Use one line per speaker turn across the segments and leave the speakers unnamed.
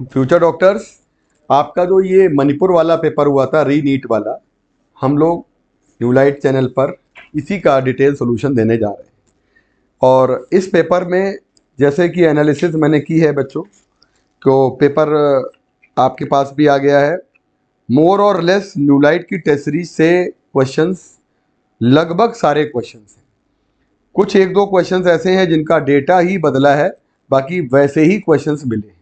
Future doctors, आपका जो ये मणिपुर वाला पेपर हुआ था री नीट वाला, हम लोग न्यूलाइट चैनल पर इसी का डिटेल सॉल्यूशन देने जा रहे हैं। और इस पेपर में जैसे कि एनालिसिस मैंने की है बच्चों, तो पेपर आपके पास भी आ गया है। मोर और लेस न्यूलाइट की टेस्ट सीरीज से क्वेश्चंस लगभग सारे क्वेश्चंस हैं। कुछ एक दो क्वेश्चंस ऐसे हैं जिनका डेटा ही बदला है, बाकी वैसे ही क्वेश्चंस मिले हैं।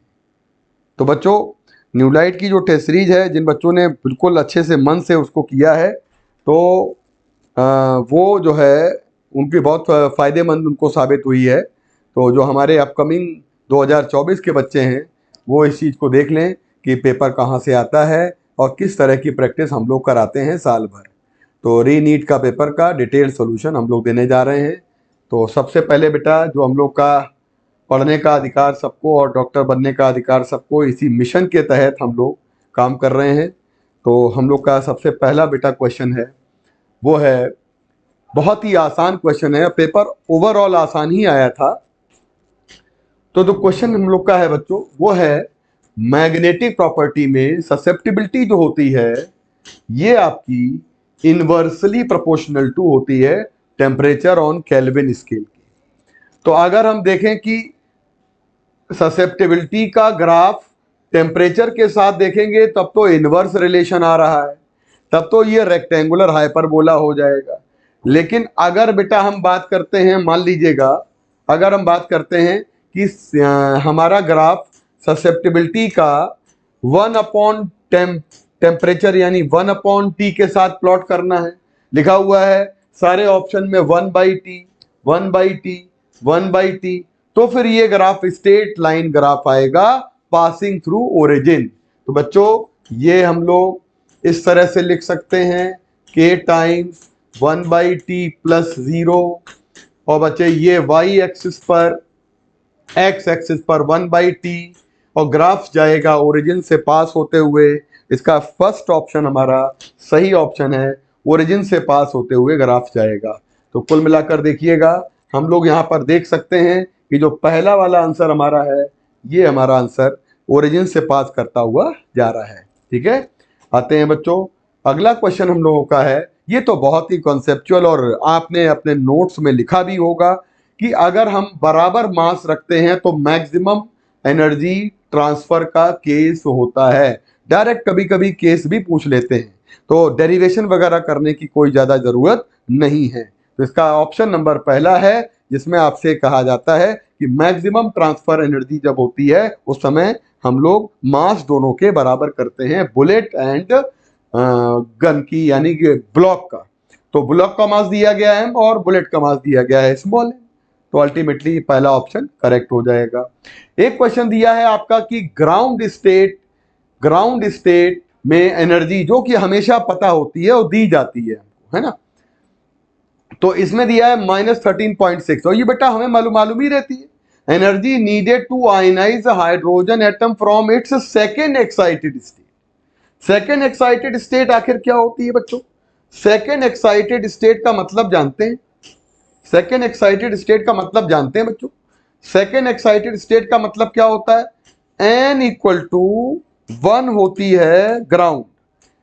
तो बच्चों, न्यूलाइट की जो टेस्ट सीरीज है, जिन बच्चों ने बिल्कुल अच्छे से मन से उसको किया है, तो वो जो है उनकी बहुत फ़ायदेमंद उनको साबित हुई है। तो जो हमारे अपकमिंग 2024 के बच्चे हैं, वो इस चीज़ को देख लें कि पेपर कहाँ से आता है और किस तरह की प्रैक्टिस हम लोग कराते हैं साल भर। तो री नीट का पेपर का डिटेल सॉल्यूशन हम लोग देने जा रहे हैं। तो सबसे पहले बेटा, जो हम लोग का पढ़ने का अधिकार सबको और डॉक्टर बनने का अधिकार सबको, इसी मिशन के तहत हम लोग काम कर रहे हैं। तो हम लोग का सबसे पहला बेटा क्वेश्चन है, वो है बहुत ही आसान क्वेश्चन है। पेपर ओवरऑल आसान ही आया था। तो जो क्वेश्चन हम लोग का है बच्चों, वो है मैग्नेटिक प्रॉपर्टी में ससेप्टिबिलिटी जो होती है, ये आपकी इनवर्सली प्रोपोर्शनल टू होती है टेम्परेचर ऑन केल्विन स्केल की। तो अगर हम देखें कि ससेप्टिबिलिटी का ग्राफ टेम्परेचर के साथ देखेंगे, तब तो इनवर्स रिलेशन आ रहा है, तब तो ये रेक्टेंगुलर हाइपरबोला हो जाएगा। लेकिन अगर बेटा हम बात करते हैं, मान लीजिएगा अगर हम बात करते हैं कि हमारा ग्राफ ससेप्टिबिलिटी का 1/टेम्परेचर यानी 1/T के साथ प्लॉट करना है, लिखा हुआ है सारे ऑप्शन में 1/T 1/T 1/T, तो फिर ये ग्राफ स्ट्रेट लाइन ग्राफ आएगा पासिंग थ्रू ओरिजिन। तो बच्चों, ये हम लोग इस तरह से लिख सकते हैं k टाइम्स 1/T प्लस 0, और बच्चे ये y एक्सिस पर, x एक्सिस पर 1/T, और ग्राफ जाएगा ओरिजिन से पास होते हुए। इसका फर्स्ट ऑप्शन हमारा सही ऑप्शन है, ओरिजिन से पास होते हुए ग्राफ जाएगा। तो कुल मिलाकर देखिएगा, हम लोग यहाँ पर देख सकते हैं कि जो पहला वाला आंसर हमारा है, ये हमारा आंसर ओरिजिन से पास करता हुआ जा रहा है। ठीक है, आते हैं बच्चों, अगला क्वेश्चन हम लोगों का है, ये तो बहुत ही कॉन्सेप्चुअल और आपने अपने नोट्स में लिखा भी होगा कि अगर हम बराबर मास रखते हैं तो मैक्सिमम एनर्जी ट्रांसफर का केस होता है। डायरेक्ट कभी कभी केस भी पूछ लेते हैं, तो डेरिवेशन वगैरह करने की कोई ज्यादा जरूरत नहीं है। तो इसका ऑप्शन नंबर पहला है, जिसमें आपसे कहा जाता है कि मैक्सिमम ट्रांसफर एनर्जी जब होती है उस समय हम लोग मास दोनों के बराबर करते हैं, बुलेट एंड गन की, यानी कि ब्लॉक का। तो ब्लॉक का मास दिया गया है और बुलेट का मास दिया गया है स्मॉल है, तो अल्टीमेटली पहला ऑप्शन करेक्ट हो जाएगा। एक क्वेश्चन दिया है आपका कि ग्राउंड स्टेट में एनर्जी जो कि हमेशा पता होती है और दी जाती है ना, तो इसमें दिया है -13.6, और ये बेटा हमें मालूम ही रहती है। Energy needed to ionize hydrogen atom from its second excited state. Second excited state आखिर क्या होती है बच्चों? सेकेंड एक्साइटेड स्टेट का मतलब जानते हैं? सेकेंड एक्साइटेड स्टेट का मतलब जानते हैं बच्चों? सेकेंड एक्साइटेड स्टेट का मतलब क्या होता है? n इक्वल टू 1 होती है ग्राउंड,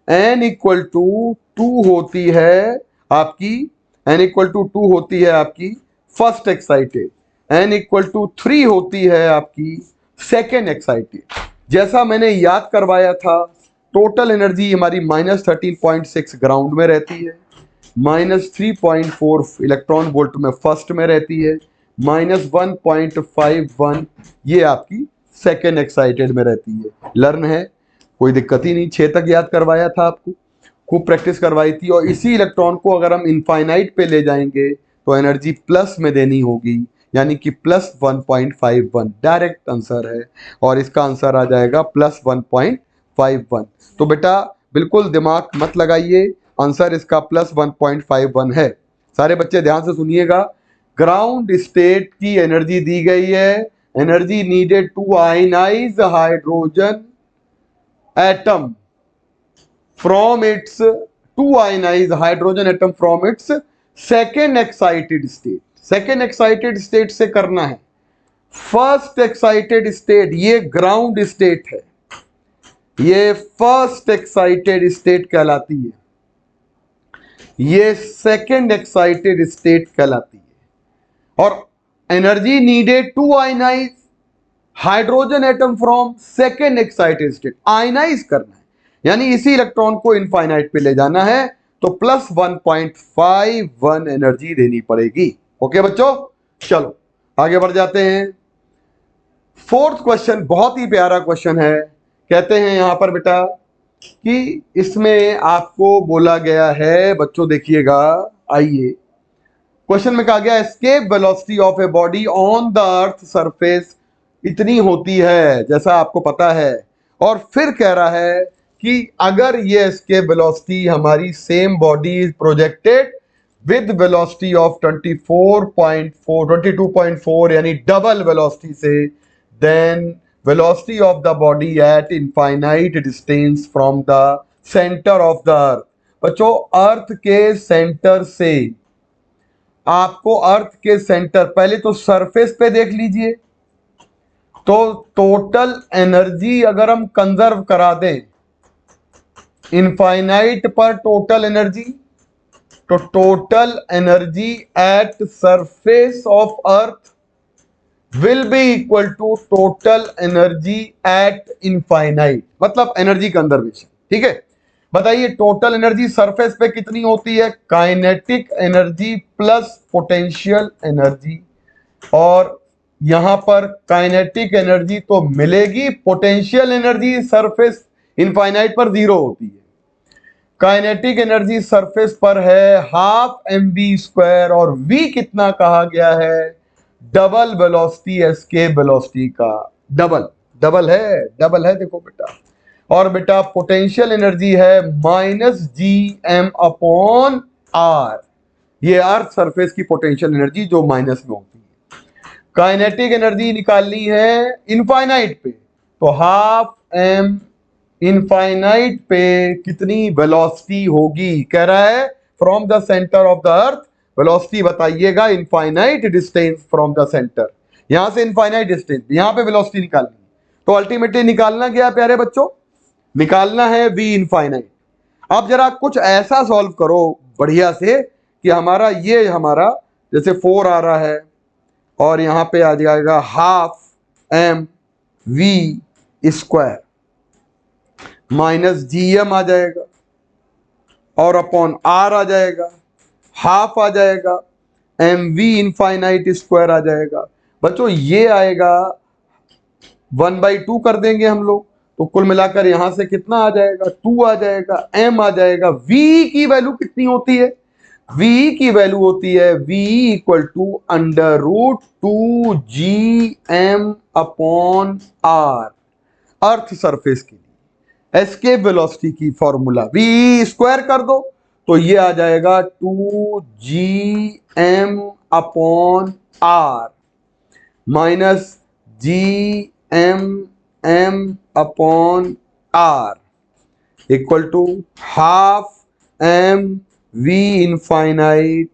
n इक्वल टू 2 होती है आपकी, n इक्वल टू 2 होती है आपकी first excited, n equal to 3 होती है आपकी सेकेंड एक्साइटेड। जैसा मैंने याद करवाया था, टोटल एनर्जी हमारी -13.6 ग्राउंड में रहती है, -3.4 इलेक्ट्रॉन वोल्ट में फर्स्ट में रहती है, -1.51 ये आपकी सेकेंड एक्साइटेड में रहती है। लर्न है, कोई दिक्कत ही नहीं, 6 तक याद करवाया था आपको, खूब प्रैक्टिस करवाई थी। और इसी इलेक्ट्रॉन को अगर हम इनफाइनाइट पे ले जाएंगे तो एनर्जी प्लस में देनी होगी, यानी कि +1.51 डायरेक्ट आंसर है, और इसका आंसर आ जाएगा +1.51। तो बेटा बिल्कुल दिमाग मत लगाइए, आंसर इसका +1.51 है। सारे बच्चे ध्यान से सुनिएगा, ग्राउंड स्टेट की एनर्जी दी गई है, energy needed to ionize hydrogen atom from its, to ionize hydrogen atom from its second excited state. Second excited state से करना है, फर्स्ट एक्साइटेड स्टेट ये ग्राउंड स्टेट है, ये फर्स्ट एक्साइटेड स्टेट कहलाती है, ये सेकेंड एक्साइटेड स्टेट कहलाती है। और energy needed to ionize hydrogen atom from second excited state, ionize करना है, यानी इसी इलेक्ट्रॉन को इनफाइनाइट पे ले जाना है, तो प्लस 1.51 एनर्जी देनी पड़ेगी। ओके बच्चों, चलो आगे बढ़ जाते हैं। फोर्थ क्वेश्चन बहुत ही प्यारा क्वेश्चन है। कहते हैं यहां पर बेटा कि इसमें आपको बोला गया है, बच्चों देखिएगा, आइए क्वेश्चन में कहा गया escape velocity of a body on the earth surface इतनी होती है, जैसा आपको पता है, और फिर कह रहा है कि अगर ये एस्केप वेलोसिटी हमारी same body is projected with velocity of 22.4 यानी डबल वेलोसिटी से, then velocity of the body at infinite distance from the center of the earth। बच्चों अर्थ के सेंटर से, आपको अर्थ के सेंटर, पहले तो सरफेस पे देख लीजिए, तो टोटल एनर्जी अगर हम कंजर्व करा दें इनफाइनाइट पर टोटल एनर्जी, तो total energy at surface of earth will be equal to total energy at infinite, मतलब एनर्जी कंजर्वेशन। ठीक है, बताइए टोटल एनर्जी सरफेस पे कितनी होती है, kinetic energy plus potential energy, और यहां पर काइनेटिक एनर्जी तो मिलेगी, पोटेंशियल एनर्जी सरफेस इनफाइनाइट पर 0 होती है, काइनेटिक एनर्जी सरफेस पर है ½ mv², और v कितना कहा गया है, डबल वेलोसिटी एस्केप वेलोसिटी का, डबल है देखो बेटा, और बेटा पोटेंशियल एनर्जी है -gm/r, ये अर्थ सरफेस की पोटेंशियल एनर्जी जो माइनस में होती है। काइनेटिक एनर्जी निकालनी है इनफाइनाइट पे, तो ½ m इनफाइनाइट पे कितनी वेलोसिटी होगी, कह रहा है from the centre of the earth velocity बताइएगा, infinite distance from the centre, यहां से इनफाइनाइट डिस्टेंस, यहां पे वेलोसिटी निकालनी, तो अल्टीमेटली निकालना क्या प्यारे बच्चों, निकालना है v इनफाइनाइट। अब जरा कुछ ऐसा सॉल्व करो बढ़िया से कि हमारा जैसे 4 आ रहा है, और यहां पे आ जाएगा ½ mv² -gm आ जाएगा, और अपॉन r आ जाएगा, हाफ आ जाएगा, mv इनफाइनाइट² आ जाएगा। बच्चों ये आएगा 1/2 कर देंगे हम लोग, तो कुल मिलाकर यहां से कितना आ जाएगा, 2 आ जाएगा, m आ जाएगा। v की वैल्यू कितनी होती है, v की वैल्यू होती है v =√2gm/r, अर्थ सरफेस के लिए एस्केप वेलोसिटी की फॉर्मूला v² कर दो, तो ये आ जाएगा 2gm/r -gmm/r equal to ½ mv∞²।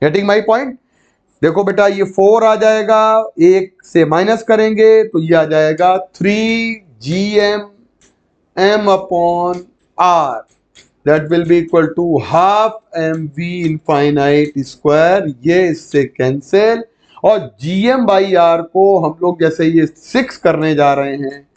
Getting my point. देखो बेटा ये 4 आ जाएगा, 1 से माइनस करेंगे तो ये आ जाएगा 3gm/r, that will be equal to ½ mv∞²। ये इससे कैंसिल, और gm/r को हम लोग जैसे ये 6 करने जा रहे हैं,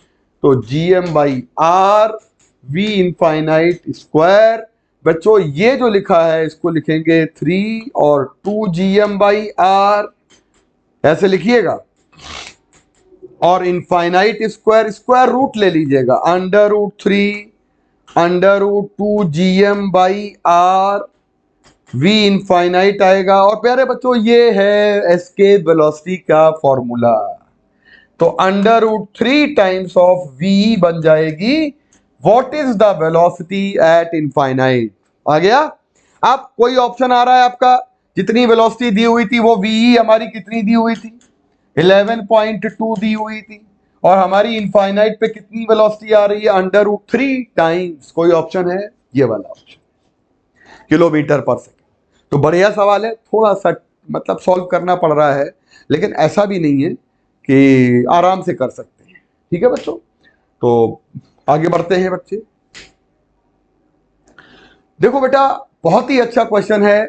तो gm/r v∞²। बच्चों ये जो लिखा है इसको लिखेंगे 3 और 2gm/r, ऐसे लिखिएगा, और इनफाइनाइट स्क्वायर रूट ले लीजिएगा, √3√2gm/r v∞ आएगा। और प्यारे बच्चों ये है एस्केप वेलोसिटी का फॉर्मूला, तो √3 टाइम्स ऑफ v बन जाएगी what is the velocity at infinite. आ गया। अब कोई ऑप्शन आ रहा है आपका, जितनी वेलोसिटी दी हुई थी वो v हमारी कितनी दी हुई थी, 11.2 दी हुई थी, और हमारी इनफाइनाइट पे कितनी वेलोसिटी आ रही है, √3 टाइम्स, कोई ऑप्शन है ये वाला ऑप्शन, km/s। तो बढ़िया सवाल है, थोड़ा सा मतलब सॉल्व करना पड़ रहा है, लेकिन ऐसा भी नहीं है कि आराम से कर सकते हैं। ठीक है बच्चों, तो आगे बढ़ते हैं बच्चे। देखो बेटा, बहुत ही अच्छा क्वेश्चन है।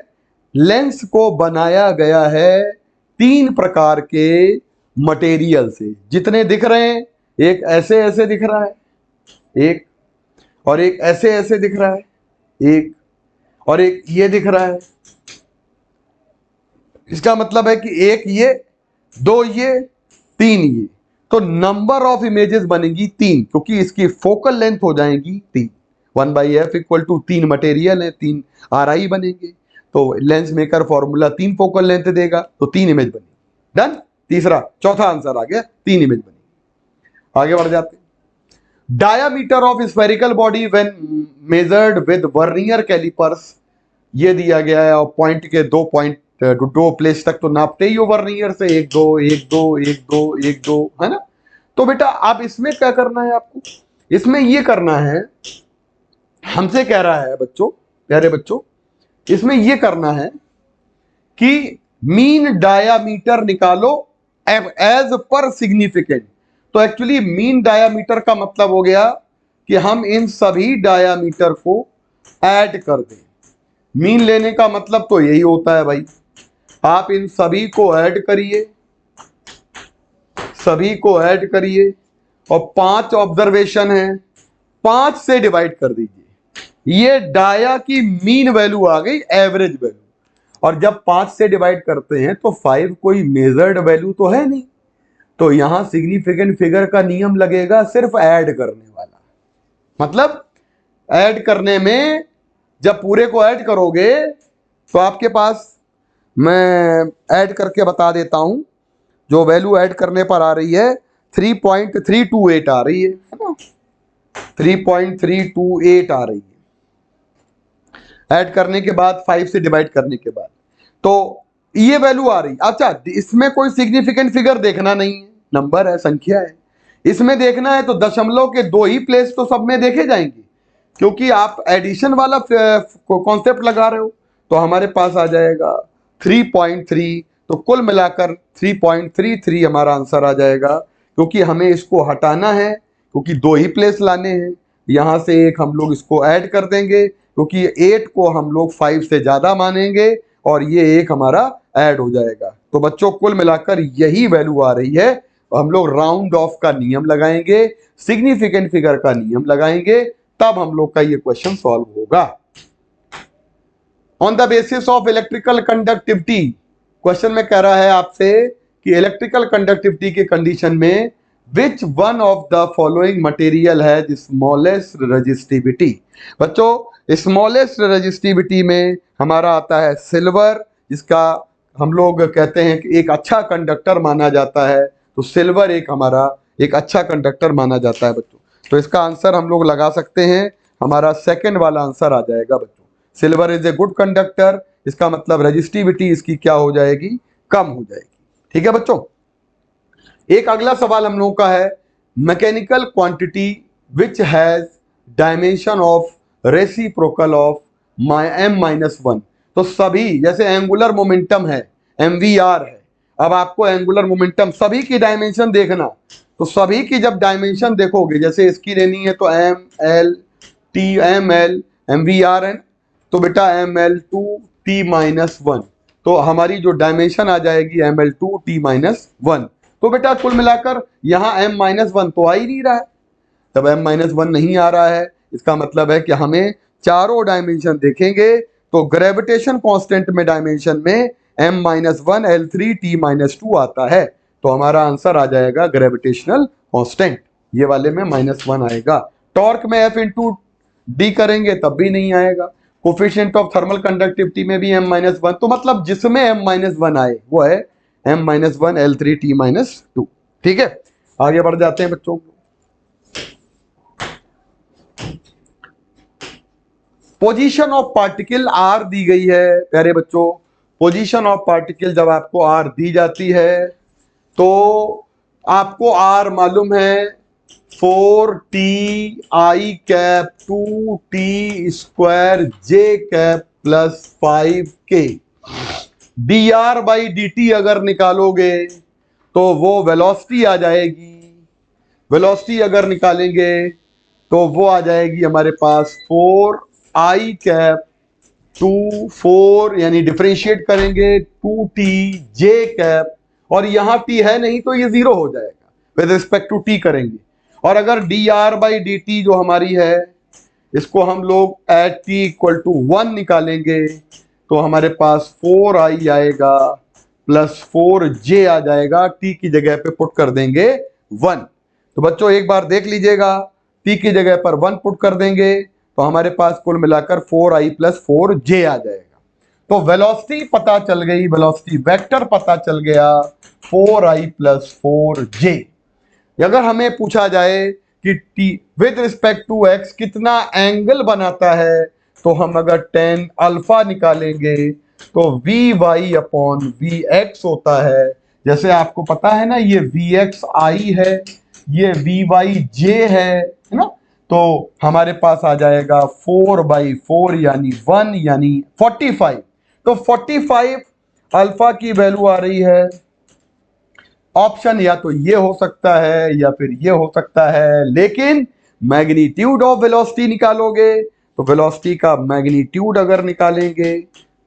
लेंस को बनाया गया है 3 प्रकार के मटेरियल से, जितने दिख रहे हैं, एक ऐसे ऐसे दिख रहा है, एक और एक ऐसे ऐसे दिख रहा है, एक और एक ये दिख रहा है। इसका मतलब है कि एक ये, 2 ये, 3 ये। तो नंबर ऑफ इमेजेस बनेगी 3, क्योंकि इसकी फोकल लेंथ हो जाएगी 3। 1/f इक्वल टू 3 मटेरियल है, 3 RI बनेंगे। तो lens maker formula 3 focal length देगा, तो 3 इमेज बनेगी। डन। तीसरा, चौथा आंसर आ गया, 3 इमेज बनेगी। आगे बढ़ जाते हैं। Diameter of spherical body when measured with vernier callipers, ये दिया गया है। और पॉइंट के 2 प्लेस तक तो नापते ही हो वर्नियर से, 1 2 1 2 1 2 1 2, है ना। तो बेटा आप इसमें क्या करना है आपको, इसमें ये करना है, हमसे कह रहा है बच्चों, प्यारे बच्चों, इसमें ये करना है कि मीन डायामीटर निकालो एज पर सिग्निफिकेंट। तो एक्चुअली मीन डायामीटर का मतलब हो गया कि हम इन सभी डायामीटर को ऐड कर दें। मीन लेने का मतलब तो यही होता है भाई, आप इन सभी को ऐड करिए, सभी को ऐड करिए, और 5 ऑब्जर्वेशन है, 5 से डिवाइड कर दीजिए। ये डाया की मीन वैल्यू आ गई, एवरेज वैल्यू। और जब 5 से डिवाइड करते हैं तो 5 कोई मेजर्ड वैल्यू तो है नहीं, तो यहां सिग्निफिकेंट फिगर का नियम लगेगा सिर्फ ऐड करने वाला। मतलब ऐड करने में जब पूरे को ऐड करोगे तो आपके पास, मैं ऐड करके बता देता हूं, जो वैल्यू ऐड करने पर आ रही है 3.328 आ रही है ना, 3.328 आ रही है ऐड करने के बाद, 5 से डिवाइड करने के बाद, तो ये वैल्यू आ रही। अच्छा, इसमें कोई सिग्निफिकेंट फिगर देखना नहीं है, नंबर है, संख्या है। इसमें देखना है तो दशमलव के 2 ही प्लेस तो सब में देखे जाएंगे, क्योंकि आप एडिशन वाला कॉन्सेप्ट लगा रहे हो। तो हमारे पास आ जाएगा 3.3, तो कुल मिलाकर 3.33 हमारा आंसर आ जाएगा, क्योंकि हमें इसको हटाना है, क्योंकि 2 ही प्लेस लाने हैं। यहां से एक हम लोग इसको ऐड कर देंगे, क्योंकि 8 को हम लोग 5 से ज्यादा मानेंगे, और ये एक हमारा ऐड हो जाएगा। तो बच्चों कुल मिलाकर यही वैल्यू आ रही है। हम लोग राउंड ऑफ का नियम लगाएंगे, सिग्निफिकेंट फिगर का नियम लगाएंगे, तब हम लोग का ये क्वेश्चन सॉल्व होगा। On the basis of electrical conductivity, question में कह रहा है आपसे कि इलेक्ट्रिकल कंडक्टिविटी के कंडीशन में which one of the following material है स्मॉलेस्ट रेजिस्टिविटी। बच्चों स्मॉलेस्ट रेजिस्टिविटी में हमारा आता है सिल्वर, जिसका हम लोग कहते हैं कि एक अच्छा कंडक्टर माना जाता है। तो सिल्वर एक हमारा एक अच्छा कंडक्टर माना जाता है बच्चों। तो इसका आंसर हम लोग लगा सकते हैं, हमारा सेकंड वाला आंसर आ जाएगा बच्चों। Silver is a good conductor, इसका मतलब रेजिस्टिविटी इसकी क्या हो जाएगी, कम हो जाएगी। ठीक है बच्चों। एक अगला सवाल हम लोगों का है, mechanical quantity which has dimension of reciprocal of m-1। तो सभी, जैसे एंगुलर मोमेंटम है, MVR है, अब आपको एंगुलर मोमेंटम सभी की डायमेंशन देखना। तो सभी की जब डायमेंशन देखोगे, जैसे इसकी लेनी है तो ML MVR है, तो बेटा ML2T-1, तो हमारी जो डायमेंशन आ जाएगी ML2T-1। तो बेटा कुल मिलाकर यहाँ M-1 तो आ ही नहीं रहा है। जब M-1 नहीं आ रहा है, इसका मतलब है कि हमें चारों डायमेंशन देखेंगे, तो ग्रेविटेशन कांस्टेंट में डायमेंशन में M-1 L3T-2 आता है। तो हमारा आंसर आ जाएगा ग्रेविटेशनल कांस्टेंट, ये वाले में -1 आएगा। टॉर्क में F इंटू डी करेंगे तब भी नहीं आएगा। कोफिशिएंट ऑफ थर्मल कंडक्टिविटी में भी M-1, तो मतलब जिसमें M-1 आए वो है M-1 L3T-2। ठीक है, आगे बढ़ जाते हैं बच्चों। पोजीशन ऑफ पार्टिकल R दी गई है प्यारे बच्चों। पोजीशन ऑफ पार्टिकल जब आपको R दी जाती है तो आपको R मालूम है 4T I cap 2T square J cap plus 5K। dr/dt अगर निकालोगे तो वो वेलोसिटी आ जाएगी। वेलोसिटी अगर निकालेंगे तो वो आ जाएगी हमारे पास 4i कैप 4 यानी डिफरेंशिएट करेंगे 2t j कैप, और यहां t है नहीं तो ये जीरो हो जाएगा विद रिस्पेक्ट टू t करेंगे। और अगर dr/dt जो हमारी है इसको हम लोग एट t इक्वल टू 1 निकालेंगे तो हमारे पास 4i आएगा प्लस 4j आ जाएगा, t की जगह पे पुट कर देंगे 1। तो बच्चों एक बार देख लीजिएगा, t की जगह पर 1 पुट कर देंगे तो हमारे पास कुल मिलाकर 4i प्लस 4j आ जाएगा। तो वेलोसिटी पता चल गई, वेलोसिटी वेक्टर पता चल गया 4i प्लस 4j। अगर हमें पूछा जाए कि t with respect to x कितना एंगल बनाता है तो हम अगर tan अल्फा निकालेंगे तो vy अपॉन vx होता है। जैसे आपको पता है ना, ये vxi है, ये vyj है ना, तो हमारे पास आ जाएगा 4/4 यानी 1 यानी 45। तो 45 अल्फा की वैल्यू आ रही है। ऑप्शन या तो ये हो सकता है या फिर ये हो सकता है, लेकिन मैग्नीट्यूड ऑफ वेलोसिटी निकालोगे तो वेलोसिटी का मैग्नीट्यूड अगर निकालेंगे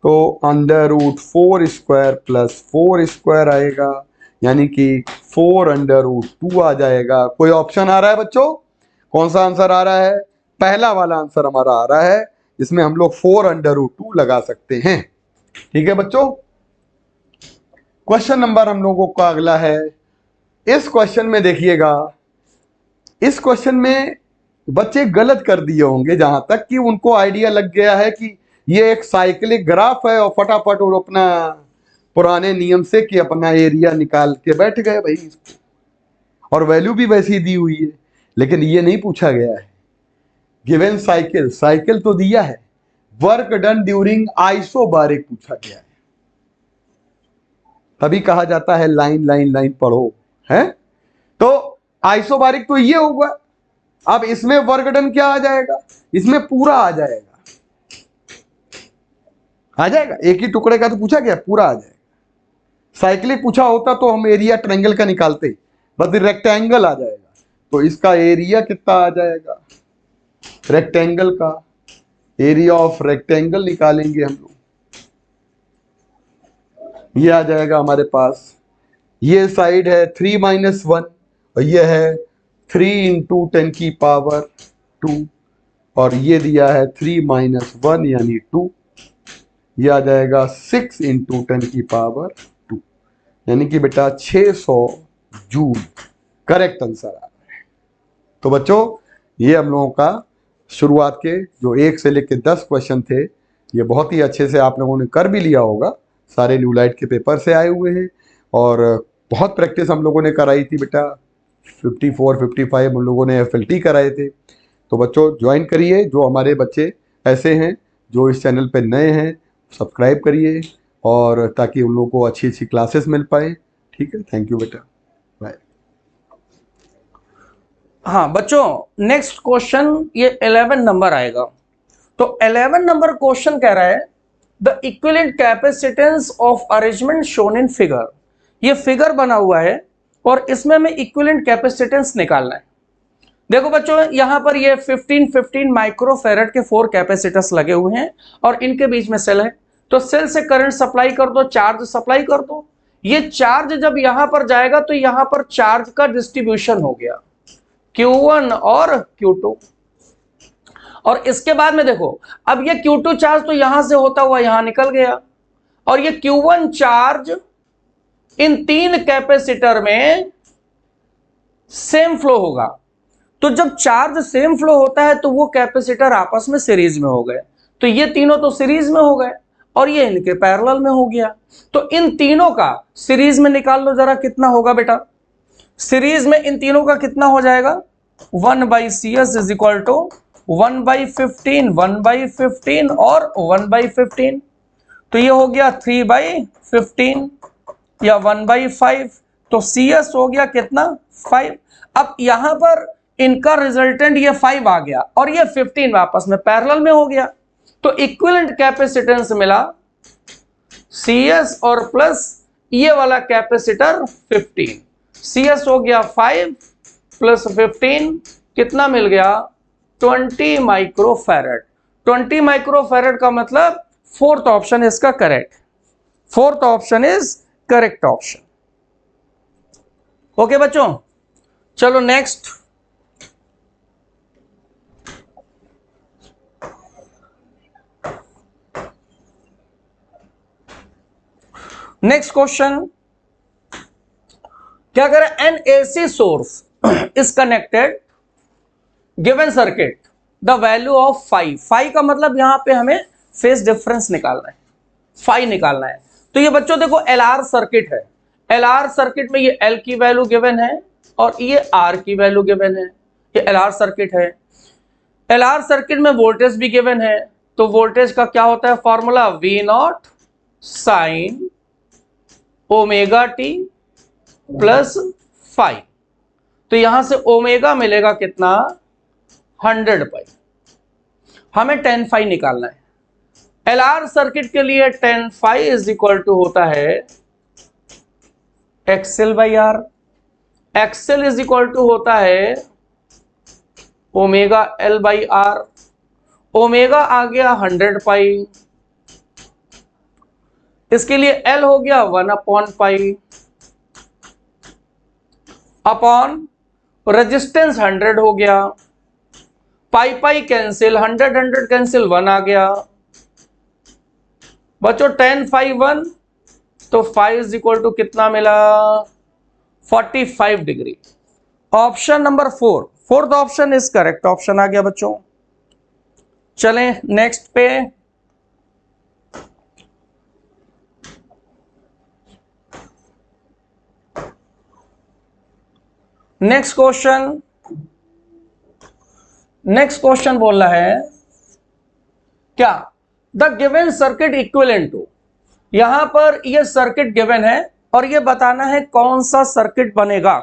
तो √4² प्लस 4² आएगा, यानी कि 4√2 आ जाएगा। कोई ऑप्शन आ रहा है बच्चों? कौन सा आंसर आ रहा है? पहला वाला आंसर हमारा आ रहा है, जिसमें हम लोग 4√2 लगा सकते हैं। ठीक है बच्चों। क्वेश्चन नंबर हम लोगों का अगला है। इस क्वेश्चन में देखिएगा, इस क्वेश्चन में बच्चे गलत कर दिए होंगे, जहां तक कि उनको आइडिया लग गया है कि ये एक साइक्लिक ग्राफ है और फटाफट वो अपना पुराने नियम से कि अपना एरिया निकाल के बैठ गए भाई इसको, और वैल्यू भी वैसी दी हुई है। लेकिन ये नहीं पूछा गया है गिवन साइकिल, साइकिल तो दिया है, वर्क डन ड्यूरिंग आइसोबारिक पूछा गया है। तभी कहा जाता है लाइन लाइन लाइन पढ़ो, है? तो आइसोबारिक तो ये होगा। अब इसमें वर्क डन क्या आ जाएगा? इसमें पूरा आ जाएगा, आ जाएगा। एक ही टुकड़े का तो पूछा गया, पूरा आ जाएगा। साइक्लिक पूछा होता तो हम एरिया ट्रायंगल का निकालते, बस रेक्टेंगल आ जाएगा। तो इसका एरिया कितना आ जाएगा? रेक्टेंगल का एरिया ऑफ रेक्टेंगल निकालेंगे हम लोग, ये आ जाएगा हमारे पास। ये साइड है 3-1 और ये है 3 × 10⁻², और ये दिया है 3-1 यानी 2, ये आ जाएगा 6 × 10⁻², यानी कि बेटा 600 जूल करेक्ट आंसर आ रहा है। तो बच्चों ये हम लोगों का शुरुआत के जो 1 से लेकर 10 क्वेश्चन थे, ये बहुत ही अच्छे से आप लोगों ने कर भी लिया होगा। सारे न्यू लाइट के पेपर से आए हुए हैं और बहुत प्रैक्टिस हम लोगों ने कराई थी बेटा। 54-55 हम लोगों ने FLT कराए थे। तो बच्चों ज्वाइन करिए, जो हमारे बच्चे ऐसे हैं जो इस चैनल पे नए हैं, सब्सक्राइब करिए, और ताकि उन लोगों को अच्छी अच्छी क्लासेस मिल पाए। ठीक है, थैंक यू बेटा, बाय।
हाँ बच्चों, नेक्स्ट क्वेश्चन ये 11 नंबर आएगा। तो 11 नंबर क्वेश्चन कह रहा है the equivalent capacitance of arrangement shown in figure. ये फिगर बना हुआ है और इसमें हमें इक्विवेलेंट कैपेसिटेंस निकालना है। देखो बच्चों, यहां पर ये 15 माइक्रोफेरेड के 4 कैपेसिटर्स लगे हुए हैं और इनके बीच में सेल है। तो सेल से करंट सप्लाई कर दो, चार्ज सप्लाई कर दो। ये चार्ज जब यहां पर जाएगा तो यहां पर चार्ज का डिस्ट्रीब्यूशन हो गया Q1 और Q2। और इसके बाद में देखो, अब ये Q2 चार्ज तो यहां से होता हुआ यहां निकल गया, और ये Q1 चार्ज इन 3 कैपेसिटर में सेम फ्लो होगा। तो जब चार्ज सेम फ्लो होता है तो वो कैपेसिटर आपस में सीरीज में हो गए। तो ये तीनों तो सीरीज में हो गए और ये इनके पैरेलल में हो गया। तो इन तीनों का सीरीज में निकाल लो जरा, कितना होगा बेटा? सीरीज में इन तीनों का कितना हो जाएगा? 1/CS इज इक्वल टू 1/15, 1/15 और 1/15। तो ये हो गया 3/15 या 1/5। तो CS हो गया कितना? 5। अब यहां पर इनका रिजल्टेंट ये 5 आ गया और ये 15 वापस में पैरेलल में हो गया। तो इक्विवेलेंट कैपेसिटेंस मिला CS और प्लस ये वाला कैपेसिटर 15, CS हो गया 5 प्लस 15 कितना मिल गया 20 माइक्रोफैरड। 20 माइक्रोफैरड का मतलब फोर्थ ऑप्शन इसका correct, fourth option is correct option. Okay बच्चों, चलो नेक्स्ट। नेक्स्ट क्वेश्चन क्या करें, an AC source is connected given circuit the value of phi. Phi का मतलब यहां पे हमें फेज डिफरेंस निकालना है, फाई निकालना है। तो ये बच्चों देखो LR सर्किट है, LR सर्किट में ये L की वैल्यू गिवन है और ये R की वैल्यू गिवन है, ये LR सर्किट है। LR सर्किट में वोल्टेज भी गिवन है, तो वोल्टेज का क्या होता है formula V0 sine omega t plus phi. तो यहां से ओमेगा मिलेगा कितना 100 पाई, हमें 10 फाई निकालना है। LR सर्किट के लिए 10 फाई इज इक्वल टू होता है XL by R, XL is equal to होता है omega L by R, omega आ गया 100 पाई, इसके लिए L हो गया 1 अपॉन पाई अपॉन रेजिस्टेंस 100 हो गया, पाई पाई कैंसिल, 100 कैंसिल, 1 आ गया बच्चों 10 फाई 1, तो फाई इज इक्वल टू कितना मिला 45 degree. Option number 4, fourth option is correct option आ गया बच्चों। चलें नेक्स्ट पे। नेक्स्ट क्वेश्चन, नेक्स्ट क्वेश्चन बोल रहा है क्या the given circuit equivalent to, यहां पर ये सर्किट गिवन है और ये बताना है कौन सा सर्किट बनेगा।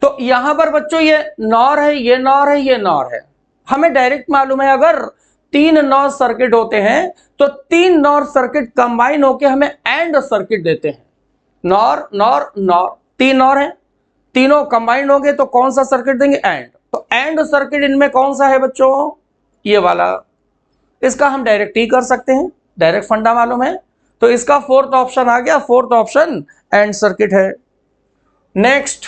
तो यहां पर बच्चों ये नॉर है, ये नॉर है, ये नॉर है, हमें डायरेक्ट मालूम है अगर 3 नॉर सर्किट होते हैं तो 3 नॉर सर्किट कंबाइन होके हमें एंड सर्किट देते हैं। नॉर नॉर नॉर, 3 नॉर है, तीनों कंबाइंड होंगे तो कौन सा सर्किट देंगे एंड। तो एंड सर्किट इनमें कौन सा है बच्चों ये वाला, इसका हम डायरेक्ट ही कर सकते हैं, डायरेक्ट फंडा मालूम है, तो इसका फोर्थ ऑप्शन आ गया, फोर्थ ऑप्शन एंड सर्किट है। नेक्स्ट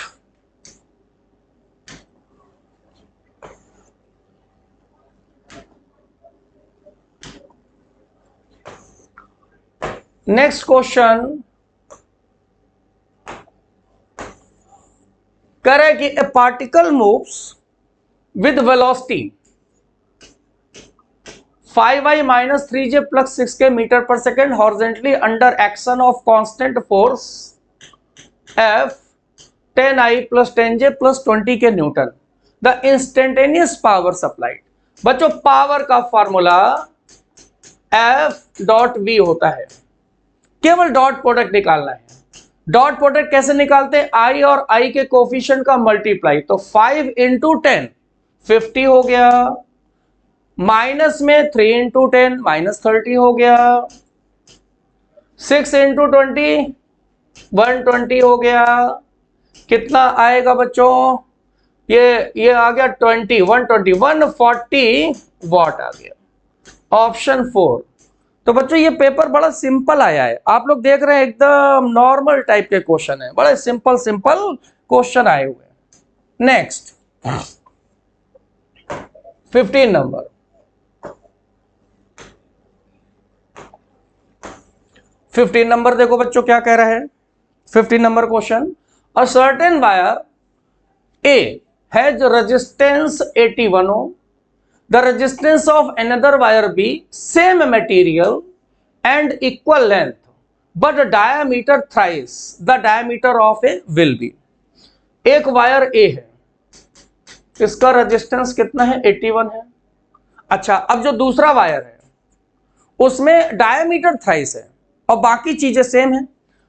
नेक्स्ट क्वेश्चन करे कि a particle moves with velocity 5i minus 3j plus 6k metre पर second horizontally under action of constant force F 10i plus 10j plus 20k newton, the instantaneous power supplied. बच्चों power का formula F dot V होता है, केवल dot product निकालना है। Dot product कैसे निकालते हैं, I और I के कोफिशिएंट का मल्टीप्लाई, तो 5 इंटू 10 50 हो गया, माइनस में 3 इंटू 10 माइनस 30 हो गया, 6 इंटू 20 120 हो गया, कितना आएगा बच्चों ये आ गया 20 120 140 वॉट आ गया। ऑप्शन 4। तो बच्चों ये पेपर बड़ा सिंपल आया है, आप लोग देख रहे हैं एकदम नॉर्मल टाइप के क्वेश्चन है, बड़े सिंपल सिंपल क्वेश्चन आए हुए हैं। नेक्स्ट 15 नंबर, 15 नंबर देखो बच्चों क्या कह रहा है। 15 number question, a certain wire A has resistance 81 ohm, the resistance of another wire B same material and equal length but diameter thrice the diameter of a will be। एक wire A है, इसका resistance कितना है 81 है। अच्छा अब जो दूसरा वायर है उसमें डायमीटर थ्राइस है और बाकी चीजें सेम है,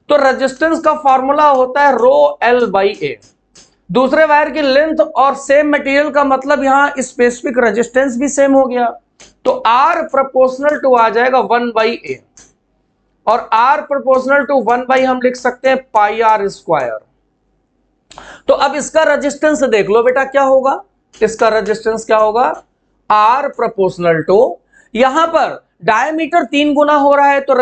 तो रेजिस्टेंस का फॉर्मूला होता है रो L बाई A। दूसरे वायर की लेंथ और सेम मटेरियल का मतलब यहां स्पेसिफिक रेजिस्टेंस भी सेम हो गया, तो R प्रोपोर्शनल टू आ जाएगा 1 बाई A। और r प्रोपोर्शनल टू 1 हम लिख सकते हैं पाई आर स्क्वायर। तो अब इसका रेजिस्टेंस देख लो बेटा क्या होगा, इसका रेजिस्टेंस क्या होगा, r प्रोपोर्शनल टू, यहां पर डायमीटर 3 गुना हो रहा है तो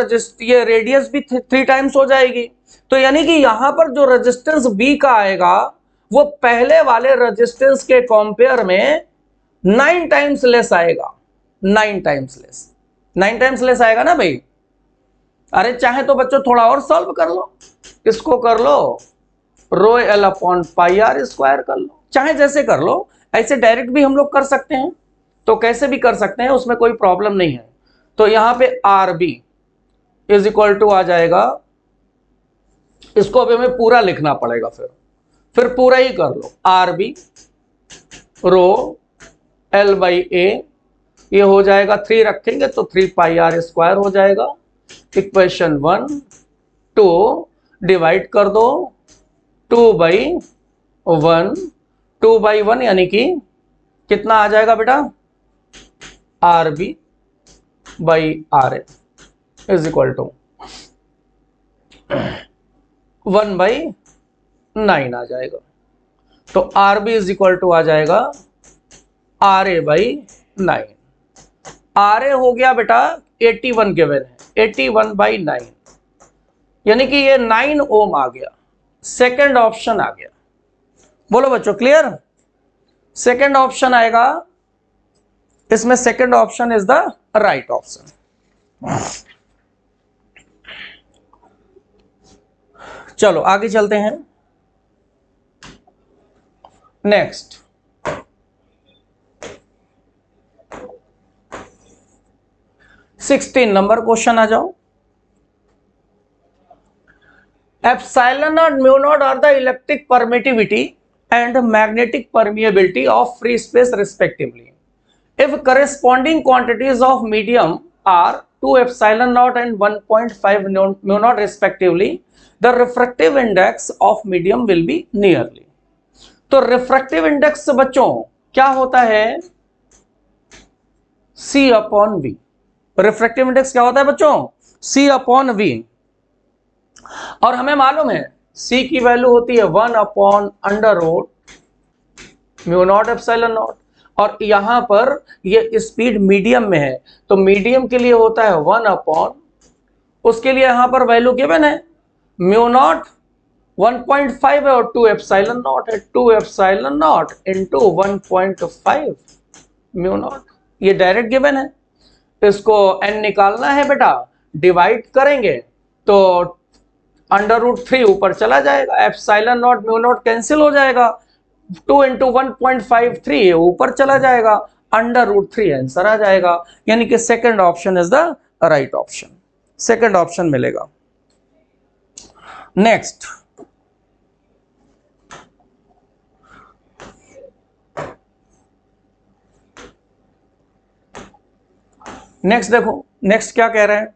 ये रेडियस भी 3 टाइम्स हो जाएगी। तो यानी कि यहां पर जो रेजिस्टेंस b का आएगा वो पहले वाले रेजिस्टेंस के कंपेयर में 9 टाइम्स लेस आएगा, 9 टाइम्स लेस, 9 टाइम्स लेस आएगा ना भाई। अरे चाहे तो बच्चों थोड़ा और सॉल्व कर लो, इसको कर लो rho L upon pi R square कर लो, चाहे जैसे कर लो, ऐसे डायरेक्ट भी हम लोग कर सकते हैं, तो कैसे भी कर सकते हैं, उसमें कोई प्रॉब्लम नहीं है। तो यहां पे R B is equal to आ जाएगा, इसको अभी हमें पूरा लिखना पड़ेगा, फिर पूरा ही कर लो, R B rho L by A, ये हो जाएगा 3 रखेंगे तो 3 पाई आर स्क्वायर हो जाएगा। इक्वेशन 1 2 डिवाइड कर दो 2/1, 2/1 यानी कि कितना आ जाएगा बेटा, R B by R A is equal to 1/9 आ जाएगा। तो R B is equal to आ जाएगा R A by 9। R A हो गया बेटा 81 गिवन है, 81/9 यानी कि ये 9 ओम आ गया, सेकंड ऑप्शन आ गया। बोलो बच्चों क्लियर, सेकंड ऑप्शन आएगा इसमें, second option is the right option. चलो आगे चलते हैं, नेक्स्ट 16 नंबर क्वेश्चन आ जाओ। Epsilon and mu naught are the electric permittivity and magnetic permeability of free space respectively. If corresponding quantities of medium are 2 epsilon naught and 1.5 mu naught respectively, the refractive index of medium will be nearly. तो refractive index बच्चों क्या होता है, C upon V। refractive index क्या होता है बच्चों, C upon V। और हमें मालूम है C की वैल्यू होती है 1/√μ नॉट एप्सिलॉन नॉट, और यहां पर ये स्पीड मीडियम में है तो मीडियम के लिए होता है 1/, उसके लिए यहां पर वैल्यू गिवन है म्यू नॉट 1.5 है और 2 एप्सिलॉन नॉट है, 2 epsilon not into 1.5 mu naught, ये डायरेक्ट गिवन है। इसको n निकालना है बेटा, डिवाइड करेंगे तो √3 ऊपर चला जाएगा, epsilon not mu naught cancel हो जाएगा, 2 इंटू 1.53 ऊपर चला जाएगा, √3 आंसर आ जाएगा। यानी कि second option is the right option, second option मिलेगा। नेक्स्ट देखो, नेक्स्ट क्या कह रहे हैं,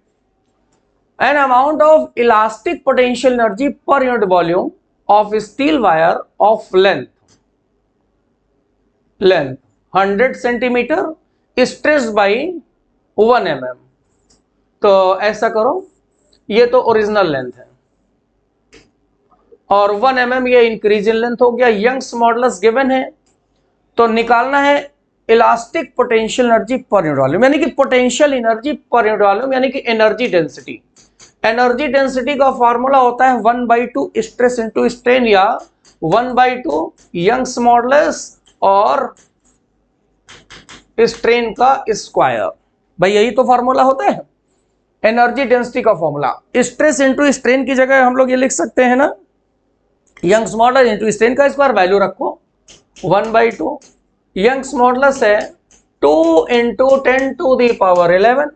an amount of elastic potential energy per unit volume of steel wire of length 100 centimeter stressed by 1 mm। तो ऐसा करो, ये तो ओरिजिनल लेंथ है और 1 mm ये इंक्रीज इन लेंथ हो गया, यंग्स मॉडुलस गिवन है, तो निकालना है इलास्टिक पोटेंशियल एनर्जी पर यूनिट वॉल्यूम, यानी कि पोटेंशियल एनर्जी पर यूनिट वॉल्यूम यानी कि एनर्जी डेंसिटी। एनर्जी डेंसिटी का फॉर्मूला होता है 1/2 स्ट्रेस इंटू स्ट्रेन या 1/2 यंग्स मॉडुलस और स्ट्रेन का स्क्वायर। भाई यही तो फॉर्मूला होता है एनर्जी डेंसिटी का फॉर्मूला। स्ट्रेस इंटू स्ट्रेन की जगह हम लोग ये लिख सकते हैं ना, यंग्स मॉडुलस इंटू स्ट्रेन का स्क्वायर, वैल्यू रखो 1/2, यंग्स मॉडुलस है 2 इंटू 10⁻11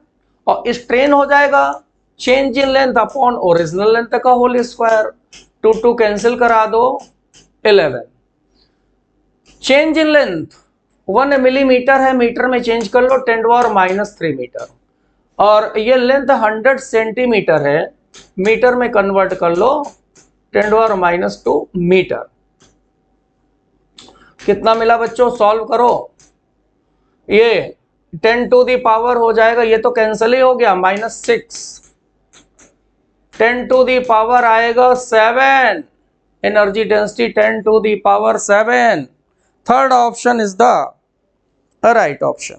और स्ट्रेन हो जाएगा change in length upon original length का होल स्क्वायर, 2 कैंसिल करा दो 11। चेंज इन लेंथ 1 मिलीमीटर है, मीटर में चेंज कर लो 10⁻³ मीटर, और ये लेंथ 100 सेंटीमीटर है, मीटर में कन्वर्ट कर लो 10⁻² मीटर। कितना मिला बच्चों, सॉल्व करो, ये 10 टू दी पावर हो जाएगा, ये तो कैंसिल ही हो गया, -6 10 टू दी पावर आएगा 7, energy density 10 to the power 7। Third option is the right option.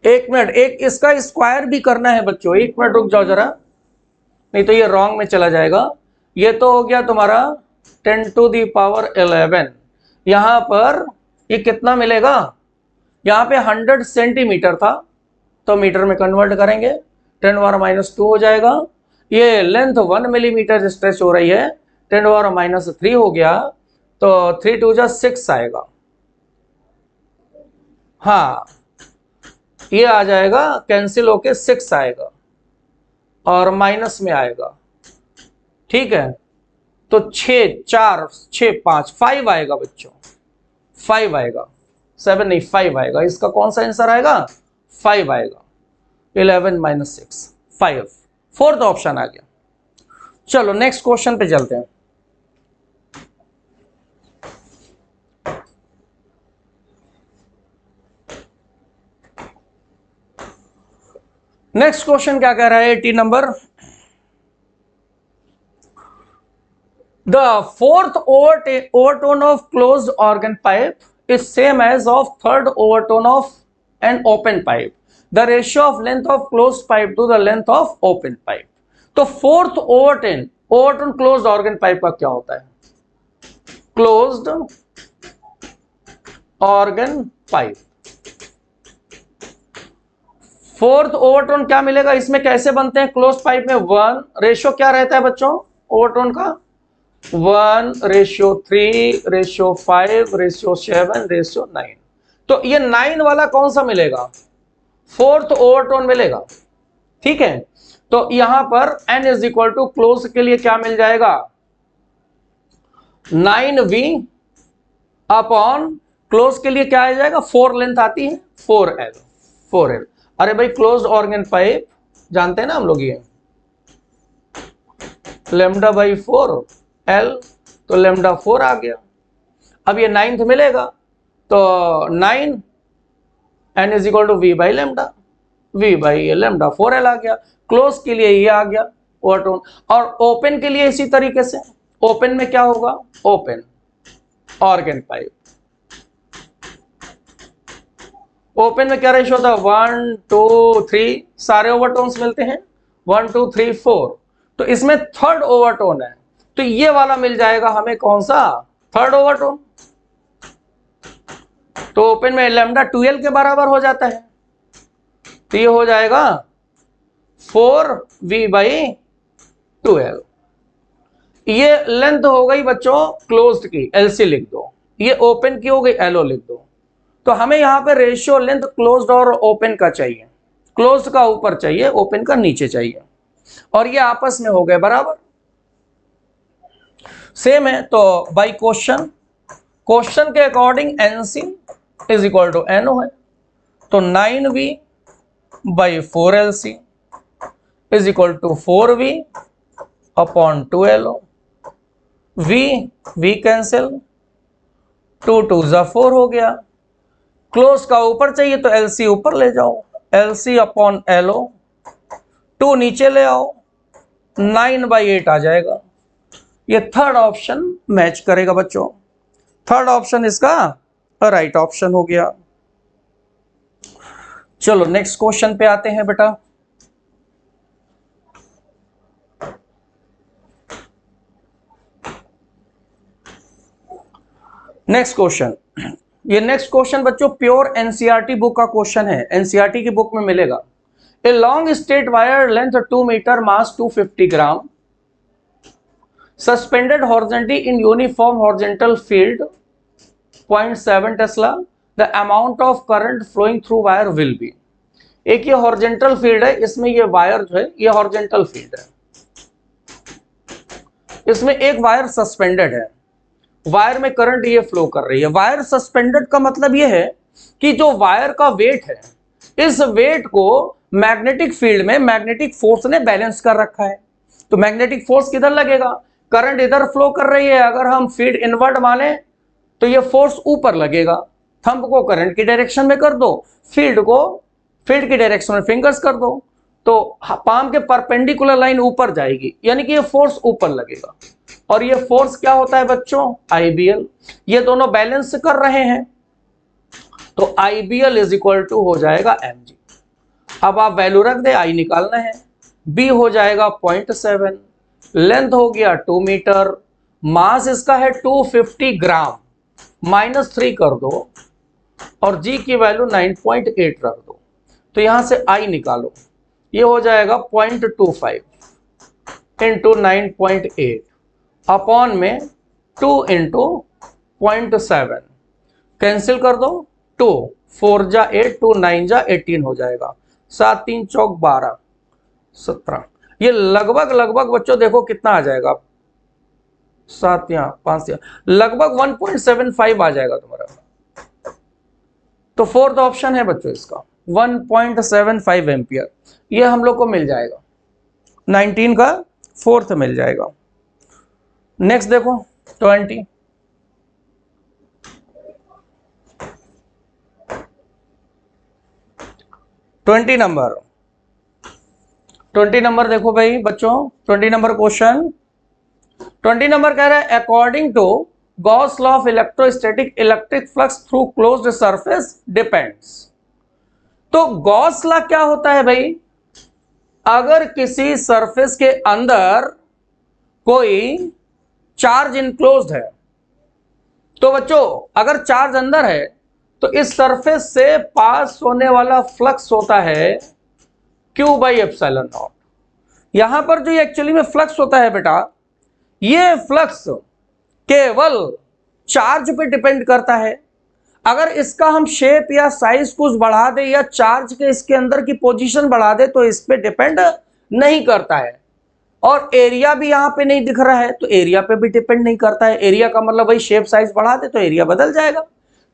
एक मिनट, एक इसका स्क्वायर भी करना है बच्चों, एक मिनट रुक जाओ जरा, नहीं तो ये रॉन्ग में चला जाएगा। ये तो हो गया तुम्हारा 10 टू दी पावर 11, यहां पर ये कितना मिलेगा, यहां पे 100 सेंटीमीटर था तो मीटर में कन्वर्ट करेंगे, 10⁻⁻2 हो जाएगा। ये लेंथ 1 मिलीमीटर स्ट्रेच हो रही है, 10⁻⁻3 हो गया, तो 3 2 6 आएगा। हाँ, ये आ जाएगा, कैंसिल होके 6 आएगा और माइनस में आएगा, ठीक है। तो 6 4 6 5 5 आएगा बच्चों, 5 आएगा, 7 नहीं 5 आएगा। इसका कौन सा आंसर आएगा, 5 आएगा। 11 - 6 5, फोर्थ ऑप्शन आ गया। चलो नेक्स्ट क्वेश्चन पे चलते हैं। नेक्स्ट क्वेश्चन क्या कह रहा है, 80 number. The fourth overtone of closed organ pipe is same as of third overtone of an open pipe. The ratio of length of closed pipe to the length of open pipe. तो fourth overtone closed organ pipe का क्या होता है, closed organ pipe। Fourth overtone क्या मिलेगा, इसमें कैसे बनते हैं, क्लोज पाइप में 1 रेशियो क्या रहता है बच्चों ओवरटोन का, 1:3:5:7:9। तो ये 9 वाला कौन सा मिलेगा, फोर्थ ओवरटोन मिलेगा, ठीक है। तो यहां पर n is equal to close के लिए क्या मिल जाएगा, 9v अपॉन क्लोज के लिए क्या आ जाएगा, 4 लेंथ आती है 4l। अरे भाई क्लोज्ड ऑर्गन पाइप जानते हैं ना हम लोग, ये λ/4 l, तो λ4 आ गया। अब ये 9th मिलेगा तो 9 n is equal to v/λ, v/λ4l आ गया। क्लोज के लिए ये आ गया ओवरटोन। और ओपन के लिए इसी तरीके से, ओपन में क्या होगा, ओपन ऑर्गन पाइप, ओपन में क्या रेशियो होता है, 1 2 3, सारे ओवरटोन्स मिलते हैं 1 2 3 4। तो इसमें थर्ड ओवरटोन है, तो ये वाला मिल जाएगा हमें, कौन सा, थर्ड ओवरटोन। तो ओपन में λ2l के बराबर हो जाता है, तो ये हो जाएगा 4v/2l। ये लेंथ हो गई बच्चों क्लोज्ड की, LC लिख दो, ये ओपन की हो गई, LO लिख दो। तो हमें यहां पे रेशियो लेंथ क्लोज्ड और ओपन का चाहिए, क्लोज्ड का ऊपर चाहिए, ओपन का नीचे चाहिए, और ये आपस में हो गए बराबर, सेम है। तो बाय क्वेश्चन के according NC is equal to NO है, तो 9v/4LC is equal to 4v upon 2LO। v cancel, 2 2 4 हो गया। क्लोज का ऊपर चाहिए तो LC ऊपर ले जाओ, LC अपॉन LO, 2 नीचे ले आओ, 9/8 आ जाएगा। ये थर्ड ऑप्शन मैच करेगा बच्चों, थर्ड ऑप्शन इसका राइट ऑप्शन हो गया। चलो नेक्स्ट क्वेश्चन पे आते हैं बेटा। नेक्स्ट क्वेश्चन, ये नेक्स्ट क्वेश्चन बच्चों प्योर एनसीईआरटी बुक का क्वेश्चन है, एनसीईआरटी की बुक में मिलेगा। A long straight wire length 2 metre, mass 250 gram, suspended horizontally in uniform horizontal field 0.7 tesla, the amount of current flowing through wire will be. एक ये horizontal field है, इसमें ये वायर जो है ये हॉरिजॉन्टल फील्ड है, इसमें एक वायर सस्पेंडेड है, वायर में करंट ये फ्लो कर रही है। वायर सस्पेंडेड का मतलब ये है कि जो वायर का वेट है, इस वेट को मैग्नेटिक फील्ड में मैग्नेटिक फोर्स ने बैलेंस कर रखा है। तो मैग्नेटिक फोर्स किधर लगेगा, करंट इधर फ्लो कर रही है, अगर हम फील्ड इनवर्ट माने तो ये फोर्स ऊपर लगेगा। थंब को करंट की डायरेक्शन में कर दो, फील्ड को फील्ड की डायरेक्शन में फिंगर्स कर दो, तो पाम के परपेंडिकुलर लाइन ऊपर जाएगी, यानी कि ये फोर्स ऊपर लगेगा। और ये फोर्स क्या होता है बच्चों? IBL। ये दोनों बैलेंस कर रहे हैं, तो IBL इज इक्वल टू हो जाएगा mg। अब आप वैल्यू रख दे, I निकालना है, B हो जाएगा 0.7, लेंथ हो गया 2 मीटर, मास इसका है 250 ग्राम, -3 कर दो और G की वैल्यू 9.8 रख दो। तो यहां से I निकालो, ये हो जाएगा 0.25 इंटू 9.8 अपॉन में 2 इंटू 0.7, कैंसिल कर दो, 2 4 जा 8, 2 9 जा 18 हो जाएगा, 7 3 चौक 12 17। ये लगभग बच्चों देखो कितना आ जाएगा, 7 यहाँ 5 यहाँ, लगभग 1.75 आ जाएगा तुम्हारा। तो फोर्थ ऑप्शन है बच्चों इसका 1.75 एम्पियर, ये हम लोग को मिल जाएगा, 19 का फोर्थ मिल जाएगा। नेक्स्ट देखो 20 नंबर, 20 नंबर देखो भाई बच्चों, 20 नंबर क्वेश्चन, 20 नंबर कह रहा है according to Gauss law of electrostatic, electric flux through closed surface depends. तो गॉस लॉ क्या होता है भाई? अगर किसी सरफेस के अंदर कोई चार्ज इनक्लोज्ड है, तो बच्चों अगर चार्ज अंदर है तो इस सरफेस से पास होने वाला फ्लक्स होता है Q/ε0। यहां पर जो एक्चुअली में फ्लक्स होता है बेटा, ये फ्लक्स केवल चार्ज पे डिपेंड करता है। अगर इसका हम शेप या साइज कुछ बढ़ा दे या चार्ज के इसके अंदर की पोजीशन बढ़ा दे तो इस पे डिपेंड नहीं करता है। और एरिया भी यहां पे नहीं दिख रहा है तो एरिया पे भी डिपेंड नहीं करता है। एरिया का मतलब भाई शेप साइज बढ़ा दे तो एरिया बदल जाएगा,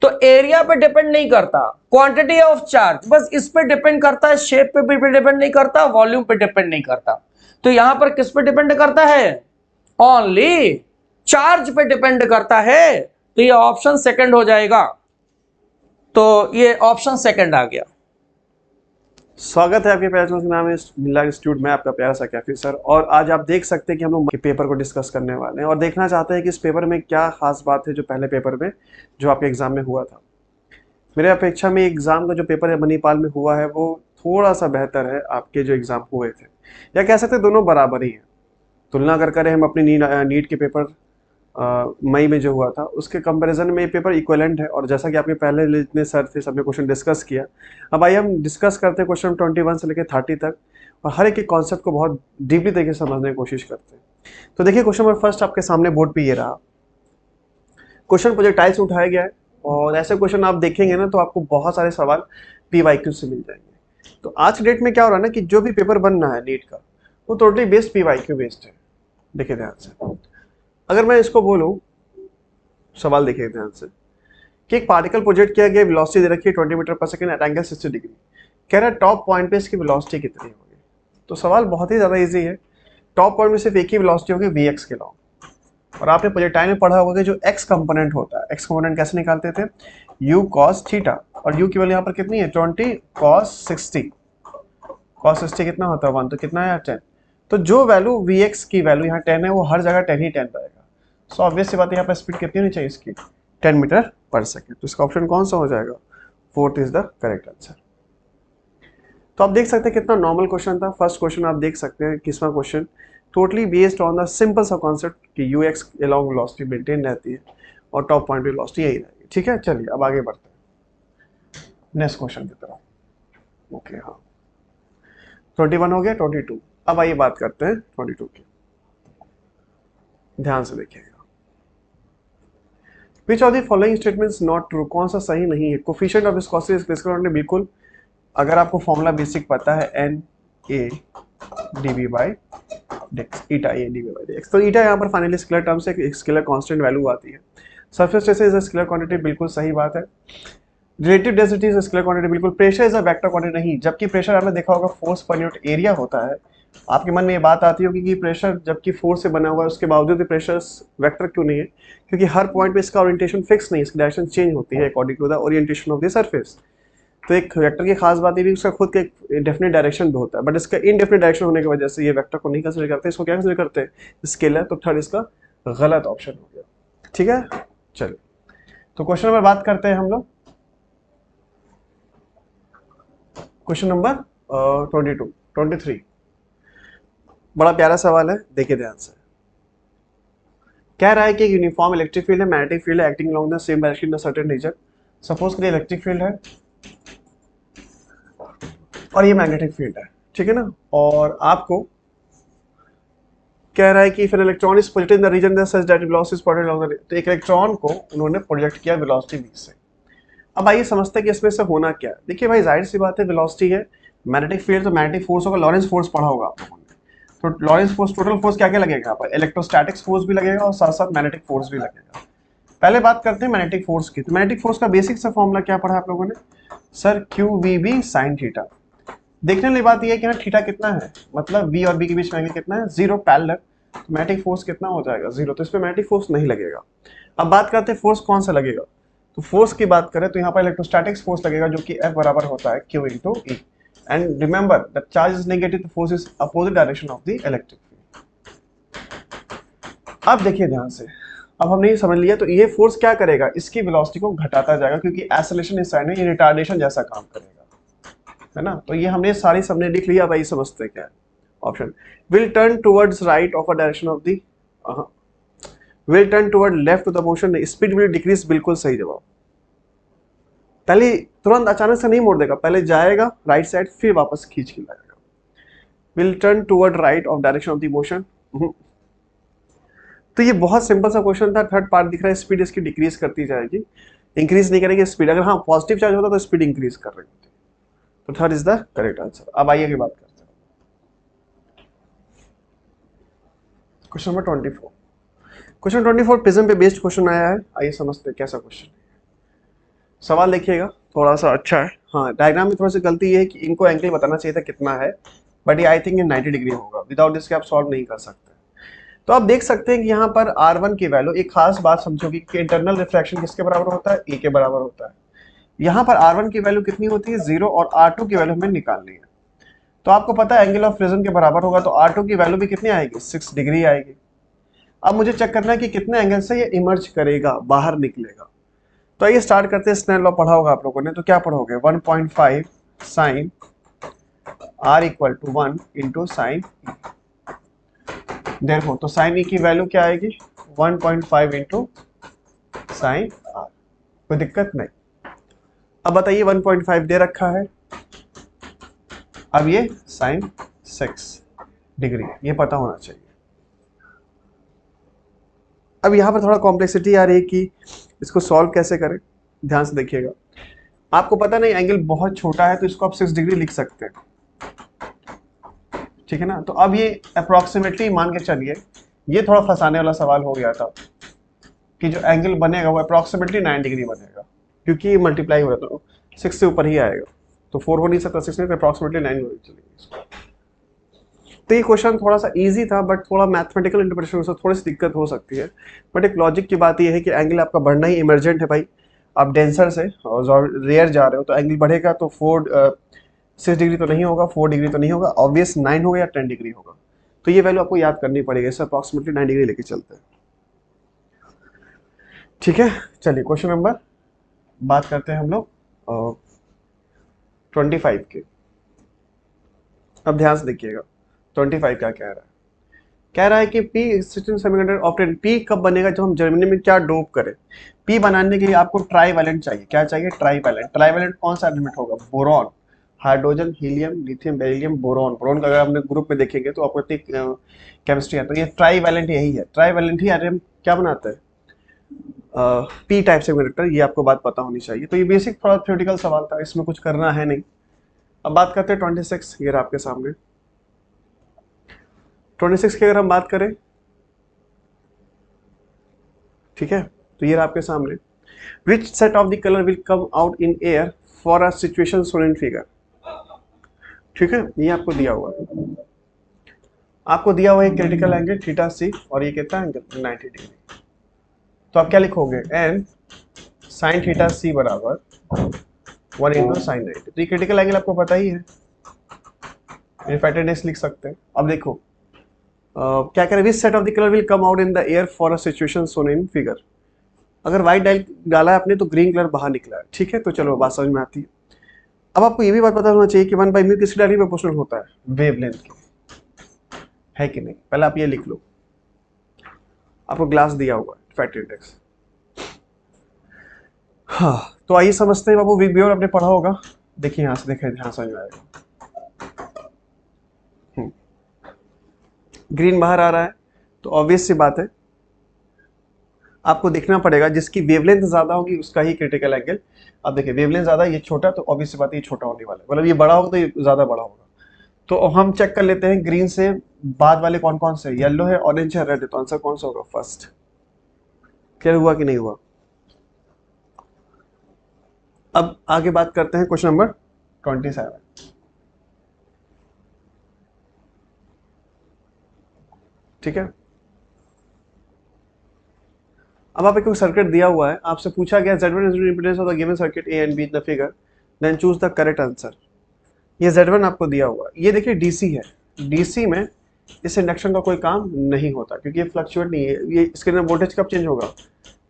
तो एरिया पे डिपेंड नहीं करता। क्वांटिटी ऑफ चार्ज बस इस पे डिपेंड करता है, शेप पे भी डिपेंड नहीं करता, वॉल्यूम पे डिपेंड नहीं करता। तो यहां पर किस पे डिपेंड करता है? ओनली चार्ज पे डिपेंड करता है। तो ये ऑप्शन सेकंड हो जाएगा, तो ये ऑप्शन सेकंड आ गया।
स्वागत है आपके प्यारे का नाम है मिला इंस्टीट्यूट में, आपका प्यारा सा कैफी सर। और आज आप देख सकते हैं कि हम लोग पेपर को डिस्कस करने वाले हैं और देखना चाहते हैं कि इस पेपर में क्या खास बात है जो पहले पेपर में जो आपके एग्जाम में हुआ था। मेरे अपेक्षा में एग्जाम का जो पेपर है मणिपाल में हुआ है वो थोड़ा सा बेहतर है आपके जो एग्जाम हुए थे, या कह सकते हैं दोनों बराबर ही है। तुलना अगर करें हम अपनी नीट के पेपर मई में जो हुआ था उसके कंपैरिजन में ये पेपर इक्विवेलेंट है। और जैसा कि आपके पहले जितने सर थे सबने क्वेश्चन डिस्कस किया, अब आइए हम डिस्कस करते हैं क्वेश्चन 21 से लेकर 30 तक और हर एक कॉन्सेप्ट को बहुत डीपली तरीके से समझने की कोशिश करते हैं। तो देखिए क्वेश्चन नंबर फर्स्ट आपके सामने बोर्ड पे ये रहा। क्वेश्चन प्रोजेक्टाइल से उठाया गया है और ऐसे क्वेश्चन आप देखेंगे ना तो आपको बहुत सारे सवाल PYQ से मिल जाएंगे। तो आज की डेट में क्या हो रहा है ना कि जो भी पेपर बनना है नीट का वो टोटली बेस्ड PYQ बेस्ड है। देखिए ध्यान से, अगर मैं इसको बोलूं, सवाल देखिए ध्यान से कि एक पार्टिकल प्रोजेक्ट किया गया, वेलोसिटी दे रखी है 20 मीटर पर सेकंड एट एंगल 60 डिग्री, कह रहा है टॉप पॉइंट पे इसकी वेलोसिटी कितनी होगी। तो सवाल बहुत ही ज़्यादा इजी है। टॉप पॉइंट में सिर्फ एक ही वेलोसिटी होगी Vx के लॉन्ग। और आपने प्रोजेक्टाइल में पढ़ा होगा कि जो x कंपोनेंट होता है, x कंपोनेंट कैसे निकालते थे? u cos थीटा, और u की वैल्यू यहाँ पर कितनी है 20 cos 60। cos 60 कितना होता है 1, तो कितना है 10। तो जो वैल्यू Vx की वैल्यू यहाँ 10 है वो हर जगह 10 ही 10 रहेगा। सो ऑब्वियस सी बात है यहाँ पर स्पीड कितनी होनी चाहिए इसकी 10 मीटर पर सेकेंड। तो इसका ऑप्शन कौन सा हो जाएगा? Fourth is the correct answer. तो आप देख सकते हैं कितना नॉर्मल क्वेश्चन था। फर्स्ट क्वेश्चन आप देख सकते हैं, किसवां question, totally based on the simple सा कॉन्सेप्ट कि Ux अलॉन्ग वेलोसिटी मेंटेन रहती है और टॉप पॉइंट पे वेलोसिटी यही रहेगी। ठीक है, चलिए अब आगे बढ़ते हैं नेक्स्ट क्वेश्चन की तरफ। ओके हाँ, 21 हो गया, 22। अब आइए बात करते हैं 22 की। ध्यान से देखिएगा, which of the following statements not true, कौन सा सही नहीं है। Coefficient of viscosity specific quantity, बिल्कुल अगर आपको फॉर्मूला बेसिक पता है NA dV/dx, eta A dV/dx, तो ईटा यहाँ पर फाइनली स्केलर टर्म से एक स्केलर कांस्टेंट वैल्यू आती है। Surface stress is a scalar quantity, बिल्कुल सही बात है। Relative density is a scalar quantity, बिल्कुल। Pressure is a vector quantity, नहीं, जबकि प्रेशर आपने देखा होगा फोर्स पर यूनिट एरिया होता है। आपके मन में ये बात आती होगी कि प्रेशर जबकि फोर्स से बना हुआ है उसके बावजूद भी प्रेशर वेक्टर क्यों नहीं है? क्योंकि हर पॉइंट पे इसका ओरिएंटेशन फिक्स नहीं है, इसकी डायरेक्शन चेंज होती है according to the orientation of the surface. तो एक वेक्टर की खास बात ये भी उसका खुद का एक डेफिनेट डायरेक्शन भी होता है, बट इसका इनडेफिनेट डायरेक्शन होने की वजह से ये वेक्टर को नहीं कंसिडर करते, इसको क्या कंसिडर करते हैं, स्केलर। तो थर्ड इसका गलत ऑप्शन हो गया। ठीक है, चलिए तो क्वेश्चन नंबर बात करते हैं हम लोग। क्वेश्चन नंबर 23 बड़ा प्यारा सवाल है, देखिए ध्यान से। कह रहा है कि एक यूनिफॉर्म इलेक्ट्रिक फील्ड है, मैग्नेटिक फील्ड है, acting along the same direction in a certain region. Suppose करिए इलेक्ट्रिक फील्ड है और ये मैग्नेटिक फील्ड है, ठीक है ना। और आपको कह रहा है कि if an electron is projected in the region such that velocity is projected along the, तो एक इलेक्ट्रॉन को उन्होंने प्रोजेक्ट किया वेलोसिटी v से। अब आइए समझते हैं कि इसमें से होना क्या है। देखिए भाई, जाहिर सी बात है, वेलोसिटी है, मैग्नेटिक फील्ड, तो मैग्नेटिक फोर्स होगा, लॉरेंस फोर्स पढ़ा होगा आप लोगों ने। तो लॉरेंस फोर्स, टोटल फोर्स क्या क्या लगेगा यहाँ पर, इलेक्ट्रोस्टैटिक्स फोर्स भी लगेगा और साथ साथ मैग्नेटिक फोर्स भी लगेगा। पहले बात करते हैं मैग्नेटिक फोर्स की। तो मैग्नेटिक फोर्स का बेसिक सा फॉर्मूला क्या पढ़ा आप लोगों ने सर, QVB sin थीटा। देखने वाली बात यह है कि यहाँ थीटा कितना है, मतलब V और B के बीच में एंगल कितना है, 0 पैरेलल। मैग्नेटिक फोर्स कितना हो जाएगा, 0, तो इसमें मैग्नेटिक फोर्स नहीं लगेगा। अब बात करते हैं फोर्स कौन सा लगेगा। तो फोर्स की बात करें तो यहाँ पर इलेक्ट्रोस्टैटिक्स फोर्स लगेगा, जो कि F बराबर होता है Q into E। And remember the charge is negative, तो force is opposite direction of the electric field. अब देखिए ध्यान से, अब हमने ये समझ लिया। तो ये फोर्स क्या करेगा, इसकी वेलोसिटी को घटाता जाएगा, क्योंकि एक्सेलरेशन इस साइड में, ये रिटार्डेशन जैसा काम करेगा, है ना। तो ये हमने सारी सबने लिख लिया। भाई समझते क्या है option, will turn towards right of a direction of the, will turn toward left of the motion, speed will decrease, बिल्कुल सही जवाब। पहले तुरंत अचानक से नहीं मोड़ देगा, पहले जाएगा राइट साइड, फिर वापस खींच के लाएगा। Will turn toward right of direction of the motion. तो ये बहुत सिंपल सा क्वेश्चन था। थर्ड पार्ट दिख रहा है, स्पीड इसकी डिक्रीज करती जाएगी, इंक्रीज नहीं करेगी स्पीड। अगर हाँ पॉजिटिव चार्ज होता तो स्पीड इंक्रीज कर रही होती। तो third is the correct answer. अब आइए की बात करते हैं क्वेश्चन नंबर 24। क्वेश्चन 24 प्रिज्म पे बेस्ड क्वेश्चन आया है। आइए समझते हैं कैसा क्वेश्चन है। सवाल देखिएगा, थोड़ा सा अच्छा है। हाँ, डायग्राम में थोड़ी सी गलती ये है कि इनको एंगल बताना चाहिए था कितना है, बट ये आई थिंक 90 डिग्री होगा। विदाउट इसके आप सॉल्व नहीं कर सकते। तो आप देख सकते हैं कि यहाँ पर R1 की वैल्यू, एक खास बात समझोगी कि इंटरनल रिफ्लेक्शन किसके बराबर होता है, E के बराबर होता है। यहाँ पर R1 की वैल्यू कितनी होती है, 0, और R2 की वैल्यू हमें निकालनी है। तो आपको पता है एंगल ऑफ प्रिज्म के बराबर होगा, तो R2 की वैल्यू भी कितनी आएगी, 6 डिग्री आएगी। अब मुझे चेक करना है कि कितने एंगल से ये इमर्ज करेगा, बाहर निकलेगा। तो आइए स्टार्ट करते हैं। स्नेल लॉ पढ़ा होगा आप लोगों ने, तो क्या पढ़ोगे, 1.5 sine R equal to 1 into sine E। देखो तो साइन E की वैल्यू क्या आएगी, 1.5 इंटू साइन R। कोई दिक्कत नहीं। अब बताइए 1.5 दे रखा है, अब ये साइन 6 डिग्री, ये पता होना चाहिए। अब यहाँ पर थोड़ा कॉम्प्लेक्सिटी आ रही है कि इसको सॉल्व कैसे करें। ध्यान से देखिएगा, आपको पता नहीं एंगल बहुत छोटा है, तो इसको आप 6 डिग्री लिख सकते हैं, ठीक है ना। तो अब ये अप्रोक्सीमेटली मान के चलिए, ये थोड़ा फंसाने वाला सवाल हो गया था कि जो एंगल बनेगा वो अप्रोक्सीमेटली 9 डिग्री बनेगा, क्योंकि ये मल्टीप्लाई हो रहा है तो 6 से ऊपर ही आएगा, तो 4 हो नहीं सकता, 6 नहीं, तो अप्रोक्सीमेटली 9 होनी चाहिए। तो ये क्वेश्चन थोड़ा सा इजी था, बट थोड़ा मैथमेटिकल इंटरप्रिटेशन से थोड़ी सी दिक्कत हो सकती है। बट एक लॉजिक की बात ये है कि एंगल आपका बढ़ना ही इमरजेंट है भाई। आप डेंसर से और रेयर जा रहे हो तो एंगल बढ़ेगा, तो 6 डिग्री तो नहीं होगा, 4 डिग्री तो नहीं होगा, ऑब्वियस 9 होगा या 10 डिग्री होगा। तो ये वैल्यू आपको याद करनी पड़ेगी, इससे अप्रॉक्सिमेटली 9 डिग्री लेके चलते हैं, ठीक है। चलिए क्वेश्चन नंबर बात करते हैं हम लोग 25 के। अब ध्यान से देखिएगा 25 क्या कह रहा है। कह रहा है कि P सेमीकंडक्टर ऑप्टेन, P कब बनेगा, जब हम जर्मनी में क्या डोप करें। P बनाने के लिए आपको ट्राईवैलेंट चाहिए। क्या चाहिए, ट्राईवैलेंट। ट्राईवैलेंट कौन सा एलिमेंट होगा, boron, hydrogen, helium, lithium, beryllium, boron. Boron का अगर हमने ग्रुप में देखेंगे तो आपको केमिस्ट्री है, तो ये ट्राईवैलेंट यही है। ट्राईवैलेंट ही हम क्या बनाते हैं, P टाइप सेमीकंडक्टर। ये आपको बात पता होनी चाहिए। तो ये बेसिक थोड़ा थ्योरेटिकल सवाल था, इसमें कुछ करना है नहीं। अब बात करते हैं 26, ये आपके सामने 26 की अगर हम बात करें, ठीक है, तो ये आपके सामने, which set of the colour will come out in air for a situation shown in figure. ठीक है, ये आपको दिया हुआ है, आपको दिया हुआ है क्रिटिकल एंगल थीटा सी, और ये कितना एंगल 90 डिग्री। तो आप क्या लिखोगे, एन साइन थीटा सी बराबर 1 इंटू साइन 90। तो ये क्रिटिकल एंगल आपको पता ही है, रिफ्रैक्टेड इंडेक्स लिख सकते हैं। अब देखो क्या करें, which set of the colour will come out in the air for a situation shown in figure. अगर व्हाइट डाला है आपने तो ग्रीन कलर बाहर निकला है, ठीक है, तो चलो बात समझ में आती है। अब आपको ये भी बात पता होना चाहिए कि 1/μ किसकी डायरेक्टली प्रोपोर्शनल होता है, वेवलेंथ की, है कि नहीं। पहले आप ये लिख लो, आपको ग्लास दिया हुआ है रिफ्रैक्टिव इंडेक्स। हाँ, तो आइए समझते हैं बाबू, वीक आपने पढ़ा होगा, देखिए यहाँ से, देखें ध्यान समझ में आएगा। ग्रीन बाहर आ रहा है तो ऑब्वियस सी बात है आपको देखना पड़ेगा जिसकी वेवलेंथ ज्यादा होगी उसका ही क्रिटिकल एंगल। अब देखिए वेवलेंथ ज्यादा, ये छोटा, तो ऑब्वियस सी बात है ये छोटा होने वाला है, मतलब ये बड़ा होगा तो ये ज्यादा बड़ा होगा। तो हम चेक कर लेते हैं ग्रीन से बाद वाले कौन कौन से, येलो है, ऑरेंज है, रेड है, तो आंसर कौन सा होगा फर्स्ट। क्लियर हुआ कि नहीं हुआ। अब आगे बात करते हैं क्वेश्चन नंबर 27। ठीक है, अब आप एक सर्किट दिया हुआ है, आपसे पूछा गया Z1 is the impedance of the given circuit A and B in the figure, then choose the correct answer। ये Z1 आपको दिया हुआ है, ये देखिए DC है, DC में इस इंडक्शन का कोई काम नहीं होता क्योंकि ये फ्लक्चुएट नहीं है। ये इसके अंदर वोल्टेज कब चेंज होगा,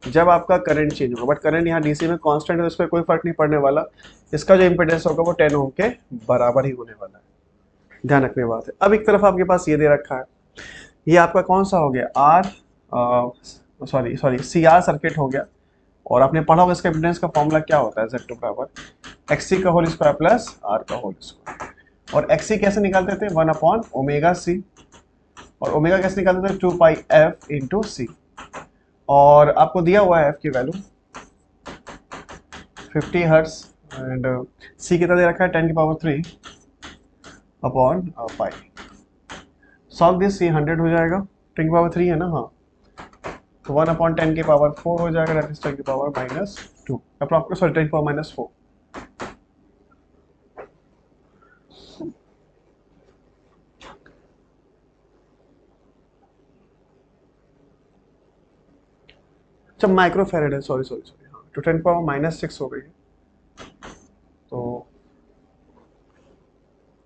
जब आपका करंट चेंज होगा, बट करंट यहाँ DC में कांस्टेंट है, उस पर कोई फर्क नहीं पड़ने वाला। इसका जो इंपेडेंस होगा वो 10 ओम के बराबर ही होने वाला है, ध्यान रखने की बात है। अब एक तरफ आपके पास ये दे रखा है, ये आपका कौन सा हो गया, CR सर्किट हो गया, और आपने पढ़ा होगा इसका इम्पीडेंस का फॉर्मूला क्या होता है, Z2 बराबर XC का होल स्क्वायर प्लस R का होल स्क्वायर। और XC कैसे निकालते थे, 1/ωc, और ओमेगा कैसे निकालते थे, 2πf इंटू C। और आपको दिया हुआ है F की वैल्यू 50 हर्ट्ज एंड C कितना दे रखा है, 10⁻³ अपॉन पाई। सॉल्व दिस, ये 100 हो जाएगा, 10⁻³ है ना, हाँ, तो 1/10⁻⁴ हो जाएगा, दैट इज 10⁻⁻², अप्रॉक्सिमेटली, सॉरी 10⁻⁻⁴। जब माइक्रोफेरेड है, सॉरी हाँ, तो 10⁻⁻6 हो गई है, तो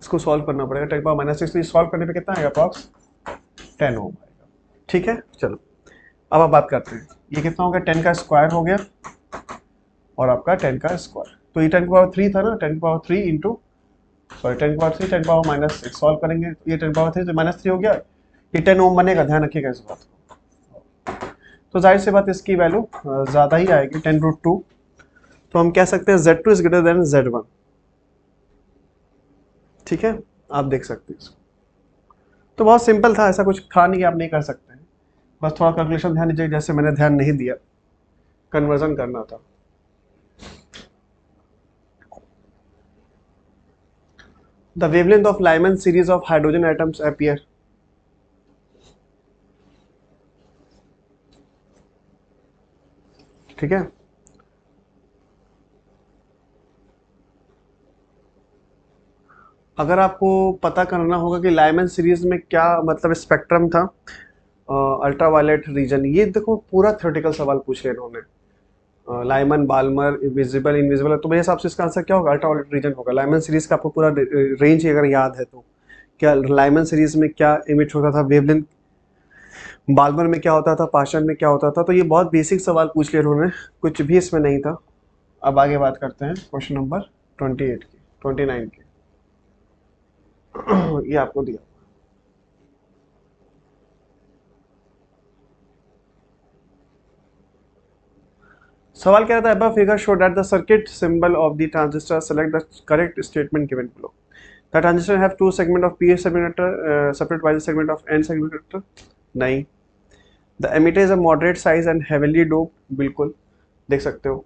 इसको सॉल्व करना पड़ेगा। 10⁻⁻6 सॉल्व करने पे कितना आएगा, अप्रॉक्स 10 ओम आएगा। ठीक है, चलो अब आप बात करते हैं, ये कितना हो गया, 10 का स्क्वायर हो गया और आपका 10 का स्क्वायर, तो ये 10⁻³ था ना, 10⁻³ इंटू, सॉरी 10⁻³ 10⁻⁻6 सॉल्व करेंगे, ये 10⁻³ तो -3 हो गया, ये 10 ओम बनेगा, ध्यान रखिएगा इस बात को। तो जाहिर सी बात इसकी वैल्यू ज़्यादा ही आएगी, 10√2, तो हम कह सकते हैं Z2 is greater than Z1। ठीक है, आप देख सकते हैं इसको, तो बहुत सिंपल था, ऐसा कुछ था नहीं कि आप नहीं कर सकते हैं, बस थोड़ा कैलकुलेशन ध्यान दीजिए, जैसे मैंने ध्यान नहीं दिया, कन्वर्जन करना था। The wavelength of Lyman series of hydrogen atoms appear. ठीक है, अगर आपको पता करना होगा कि लाइमन सीरीज में क्या मतलब स्पेक्ट्रम था, अल्ट्रावायलेट रीजन, ये देखो पूरा थ्योरेटिकल सवाल पूछ रहे इन्होंने, लाइमन, बाल्मर, विजिबल, इनविजिबल, तो मेरे हिसाब से इसका आंसर क्या होगा, अल्ट्रावायलेट रीजन होगा। लाइमन सीरीज का आपको पूरा रेंज अगर याद है तो, क्या लाइमन सीरीज में क्या इमिट होता था, वेवलेंथ, बाल्मर में क्या होता था, पाशन में क्या होता था, तो ये बहुत बेसिक सवाल पूछ लिया उन्होंने, कुछ भी इसमें नहीं था। अब आगे बात करते हैं क्वेश्चन नंबर 29 की, 29 की। ये आपको दिया, सवाल क्या था, above figure show that the circuit symbol of the transistor, select the correct statement given below। The transistor have two segment of p semiconductor separate by the segment of n semiconductor, नहीं। The emitter is a moderate size and heavily doped, बिल्कुल देख सकते हो।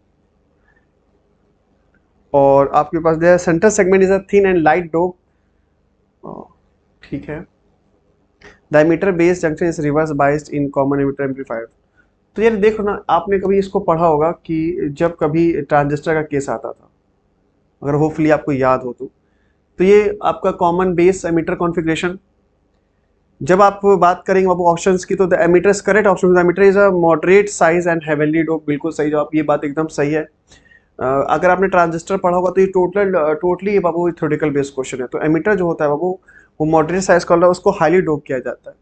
और आपके पास दिया centre segment is a thin and light dope, ठीक है। The emitter base junction is reverse biased in common emitter amplifier. तो यार देखो ना, आपने कभी इसको पढ़ा होगा कि जब कभी ट्रांजिस्टर का केस आता था, अगर होपफुली आपको याद हो तो ये आपका कॉमन बेस एमिटर कॉन्फ़िगरेशन, जब आप बात करेंगे आप ऑप्शंस की, तो the emitter is correct option, the emitter is a moderate size and heavily dope, बिल्कुल सही जवाब, ये बात एकदम सही है। अगर आपने ट्रांजिस्टर पढ़ा होगा तो ये टोटली बाबू थ्योरेटिकल बेस्ड क्वेश्चन है। तो एमिटर जो होता है बाबू वो मॉडरेट साइज का होता है, उसको हाईली डोप किया जाता है,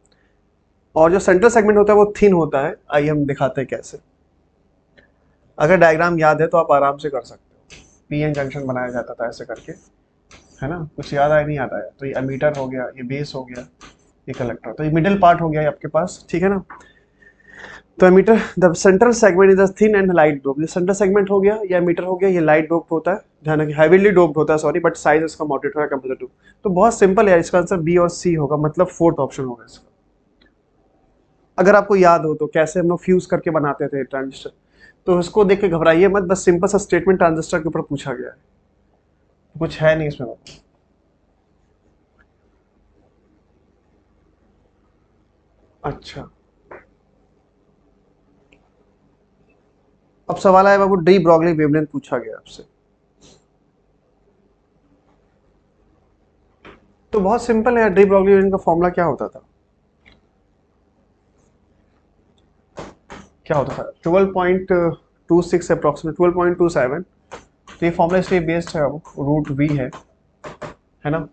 और जो सेंट्रल सेगमेंट होता है वो थिन होता है। आइए हम दिखाते हैं कैसे। अगर डायग्राम याद है तो आप आराम से कर सकते हो। पीएन जंक्शन बनाया जाता था ऐसे करके, है ना, कुछ याद आया नहीं याद आया? तो ये एमीटर हो गया, ये बेस हो गया, ये कलेक्टर, तो ये मिडिल पार्ट हो गया आपके पास, ठीक है ना। तो emitter the central segment is thin and light dope. ये सेंट्रल सेगमेंट हो गया, ये एमीटर हो गया, ये लाइट डोप होता है, ध्यान रखिए हैवीली डोप्ड होता है, सॉरी, बट साइज इसका मॉडरेट होगा कंपेयर टू। तो बहुत सिंपल है, इसका आंसर बी और सी होगा, मतलब फोर्थ ऑप्शन होगा इसका। अगर आपको याद हो तो कैसे हम लोग फ्यूज करके बनाते थे ट्रांजिस्टर, तो इसको देख के घबराइए मत, बस सिंपल सा स्टेटमेंट ट्रांजिस्टर के ऊपर पूछा गया है, कुछ है नहीं इसमें। अच्छा, अब सवाल आया बाबू, डी ब्रॉगली वेवलेंथ पूछा गया आपसे। तो बहुत सिंपल है, डी ब्रॉगली वेवलेंथ का फॉर्मूला क्या होता था? क्या होता था? 12.26 अप्रोक्सीमेट 12.27। तो ये फॉर्मूला इसलिए बेस्ड है, रूट वी है ना,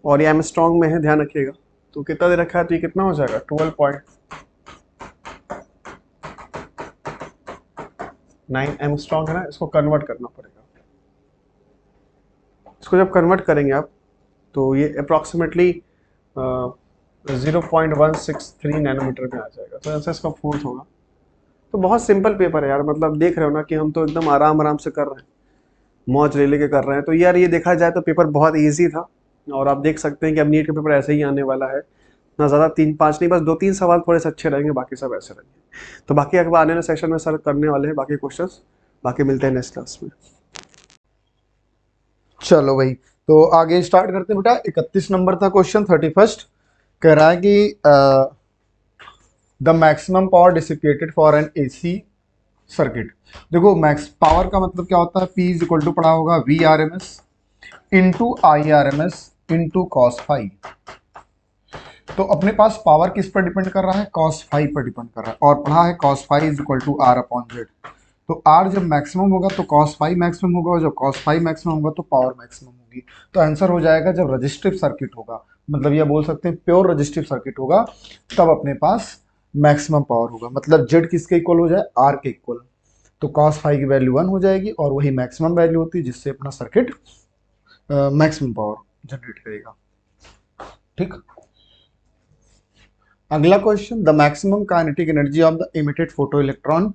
और ये एमस्ट्रॉन्ग में है, ध्यान रखिएगा। तो कितना दे रखा है, तो ये कितना हो जाएगा 12.9 एमस्ट्रॉन्ग है ना, इसको कन्वर्ट करना पड़ेगा। इसको जब कन्वर्ट करेंगे आप तो ये अप्रोक्सीमेटली 0.163 नैनोमीटर में आ जाएगा, तो आंसर इसका फोर्थ होगा। तो बहुत सिंपल पेपर है यार, मतलब देख रहे हो ना कि हम तो एकदम आराम आराम से कर रहे हैं, मौज ले लेके कर रहे हैं। तो यार ये देखा जाए तो पेपर बहुत इजी था, और आप देख सकते हैं कि अब नीट का पेपर ऐसे ही आने वाला है, ना ज़्यादा 3-5 नहीं, बस 2-3 सवाल थोड़े से अच्छे रहेंगे, बाकी सब ऐसे रहेंगे। तो बाकी अगर आने वाले सेशन में सर करने वाले हैं बाकी क्वेश्चंस, बाकी मिलते हैं नेक्स्ट क्लास में।
चलो भाई, तो आगे स्टार्ट करते हैं बेटा। 31 नंबर था क्वेश्चन, 31 कह रहा है कि the maximum power dissipated for an AC circuit. देखो मैक्स पावर का मतलब क्या होता है, P इज इक्वल टू पढ़ा होगा VRMS into IRMS into cos phi. तो अपने पास पावर किस पर डिपेंड कर रहा है, कॉस फाई पर डिपेंड कर रहा है, और पढ़ा है cos phi is equal to R upon Z. तो R जब मैक्सिमम होगा तो कॉस फाई मैक्सिमम होगा, और जब कॉस फाई मैक्सिमम होगा तो पावर मैक्सिमम होगी। तो आंसर हो जाएगा जब रजिस्टिव सर्किट होगा, मतलब यह बोल सकते हैं प्योर रजिस्टिव सर्किट होगा, तब अपने पास मैक्सिमम पावर होगा। मतलब जेड किसके इक्वल हो जाए, आर के इक्वल। तो कॉस फाई की वैल्यू 1 हो जाएगी, और वही मैक्सिमम वैल्यू होती है जिससे अपना सर्किट मैक्सिमम पावर जनरेट करेगा। ठीक, अगला question, the maximum kinetic energy of the emitted photo electron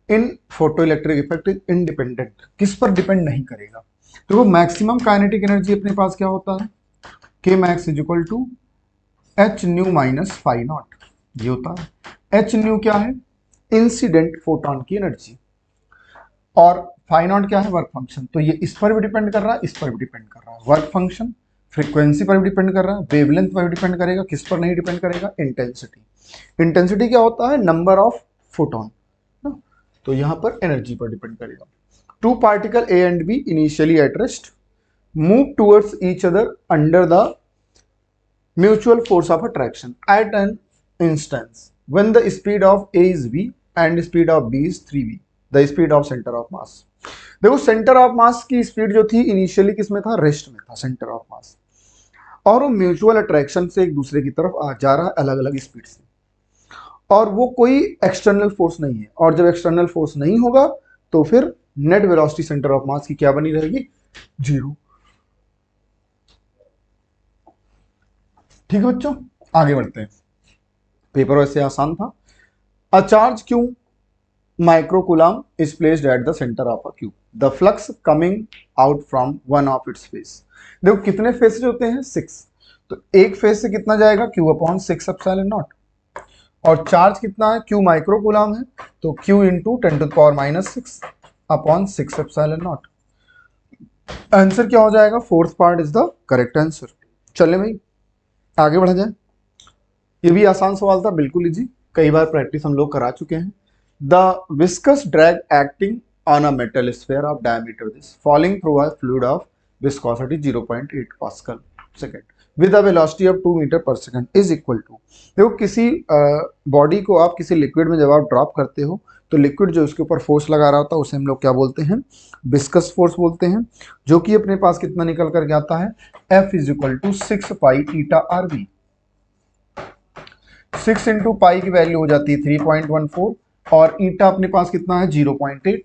in photo electric effect is independent. किस पर डिपेंड नहीं करेगा। तो वो मैक्सिमम काइनेटिक एनर्जी अपने पास क्या होता है, K max is equal to h nu minus phi not, ये होता है। एच न्यू क्या है, इंसिडेंट फोटोन की एनर्जी, और फाई नॉट क्या है, वर्क फंक्शन। तो ये इस पर भी डिपेंड कर रहा है, इस पर भी डिपेंड कर रहा है। वर्क फंक्शन फ्रीक्वेंसी पर भी डिपेंड कर रहा है, वेवलेंथ पर भी डिपेंड करेगा, किस पर नहीं डिपेंड करेगा, इंटेंसिटी। इंटेंसिटी क्या होता है, नंबर ऑफ फोटोन, तो यहां पर एनर्जी पर डिपेंड करेगा। Two particle A and B initially at rest move towards each other under the mutual force of attraction at an instance when the speed of A is v and speed of b is 3v the speed of centre of mass. देखो centre of मास की speed जो थी initially किसमें था, rest में था centre of मास, और वो म्यूचुअल अट्रैक्शन से एक दूसरे की तरफ आ जा रहा है अलग अलग स्पीड से, और वो कोई एक्सटर्नल फोर्स नहीं है। और जब एक्सटर्नल फोर्स नहीं होगा तो फिर नेट वेलोसिटी सेंटर ऑफ मास की क्या बनी रहेगी, 0। ठीक है बच्चों, आगे बढ़ते हैं। पेपर वैसे आसान था। A charge Q microcoulomb is placed at the centre of a cube, the flux coming out from one of its face. देखो कितने फेसेज होते हैं, 6। तो एक फेस से कितना जाएगा, Q अपॉन 6 एप्सिलॉन नॉट, और चार्ज कितना है, Q माइक्रोकूलम है, तो Q into 10⁻⁻6 upon 6 epsilon not. Answer क्या हो जाएगा, fourth part is the correct answer. चले भाई आगे बढ़ा जाए। ये भी आसान सवाल था, बिल्कुल इजी, कई बार प्रैक्टिस हम लोग करा चुके हैं। The viscous drag acting on a metal sphere of diameter this falling through a fluid of viscosity 0.8 pascal second with a velocity of 2 metre पर सेकेंड इज इक्वल टू। देखो किसी बॉडी को आप किसी लिक्विड में जब आप ड्रॉप करते हो तो
तो लिक्विड जो उसके ऊपर फोर्स लगा रहा होता है उसे हम लोग क्या बोलते हैं, विस्कस फोर्स बोलते हैं, जो कि अपने पास कितना निकल करके आता है, F is equal to 6 pi eta r b. 6 into pi की वैल्यू हो जाती है 3.14 और ईटा अपने पास कितना है 0.8,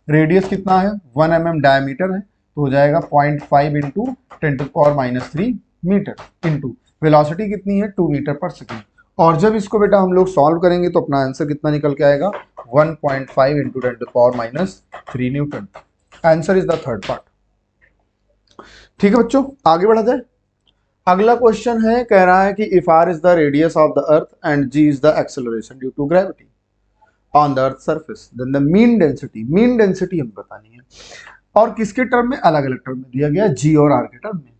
रेडियस कितना है 1 mm डायमीटर है तो हो जाएगा 0.5 इंटू 10⁻³ मीटर इंटू वेलोसिटी कितनी है 2 मीटर पर सेकेंड। और जब इसको बेटा हम लोग सॉल्व करेंगे तो अपना आंसर कितना निकल के आएगा 1.5 into 10⁻³ Newton. Answer is the third part. ठीक है बच्चों, आगे बढ़ा जाए। अगला क्वेश्चन है, कह रहा है कि if r is the radius of the earth and g is the acceleration due to gravity on the earth surface then the mean density हमें बतानी है और किसके टर्म में, अलग अलग टर्म में दिया गया g और r के टर्म में।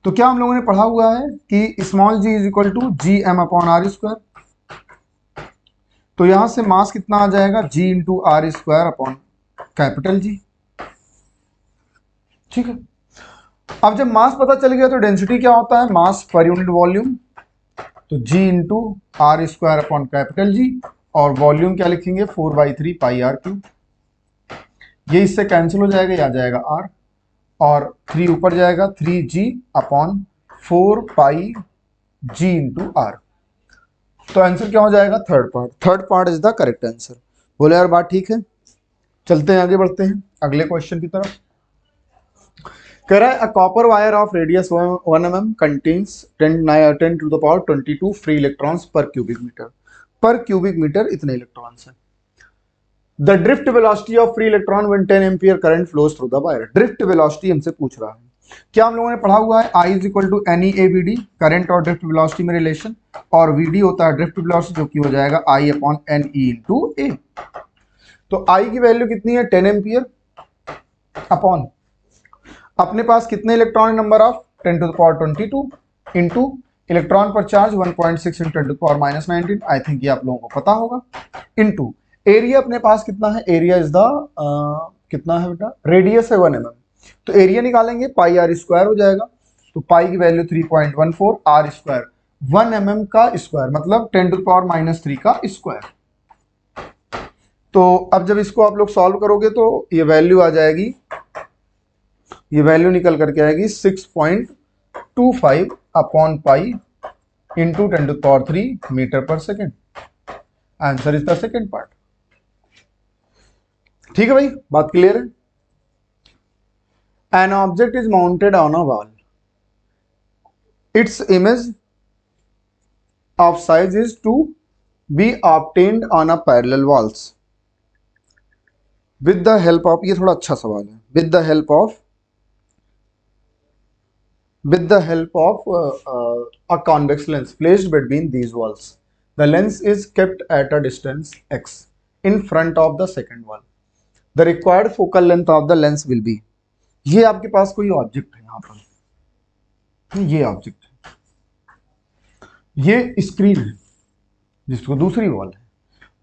तो क्या हम लोगों ने पढ़ा हुआ है कि small g is equal to G M upon R square, तो यहां से मास कितना आ जाएगा g into R square upon capital G। ठीक है, अब जब मास पता चल गया तो डेंसिटी क्या होता है, मास पर यूनिट वॉल्यूम, तो g into R square upon capital G और वॉल्यूम क्या लिखेंगे 4/3 पाई आर क्यूब। ये इससे कैंसिल हो जाएगा, या जाएगा r और 3 ऊपर जाएगा 3g upon 4 pi g into R. तो आंसर क्या हो जाएगा, third part is the correct answer. बोले यार बात ठीक है, चलते हैं आगे बढ़ते हैं अगले क्वेश्चन की तरफ। कह रहा है a copper wire of radius 1 mm contains 10 to the power 22 free electrons per cubic metre इतने इलेक्ट्रॉन्स हैं। The drift velocity of free electron when 10 ampere current flows through the wire. Drift velocity हमसे पूछ रहा है, क्या हम लोगों ने पढ़ा हुआ है I is equal to NE/AVD, current और ड्रिफ्ट वेलोसिटी में रिलेशन, और VD होता है ड्रिफ्ट वेलोसिटी जो कि हो जाएगा I upon NE into A। तो I की वैल्यू कितनी है 10 एम्पियर अपॉन अपने पास कितने electron number of 10 to the power 22 into electron पर charge 1.6 into 10 to the power -19, I think ये आप लोगों को पता होगा, इंटू एरिया अपने पास कितना है, एरिया इज द कितना है बेटा, रेडियस है 1 mm, तो एरिया निकालेंगे पाई आर स्क्वायर हो जाएगा, तो पाई की वैल्यू 3.14, आर स्क्वायर 1 mm का स्क्वायर मतलब 10 टू द पावर -3 का स्क्वायर। तो अब जब इसको आप लोग सॉल्व करोगे तो ये वैल्यू आ जाएगी, ये वैल्यू निकल करके आएगी 6.25 upon pi into 10 to the power 3 metre पर second. Answer is the second part. ठीक है भाई, बात क्लियर है। An object is mounted on a wall, its image of size is to be obtained on a parallel walls with the help of, ये थोड़ा अच्छा सवाल है, with the help of a convex lens placed between these walls. The lens is kept at a distance x in front of the second wall. The required focal length of the lens will be. ये आपके पास कोई object है, यहाँ पर ये object है, ये screen है जिसको दूसरी वॉल है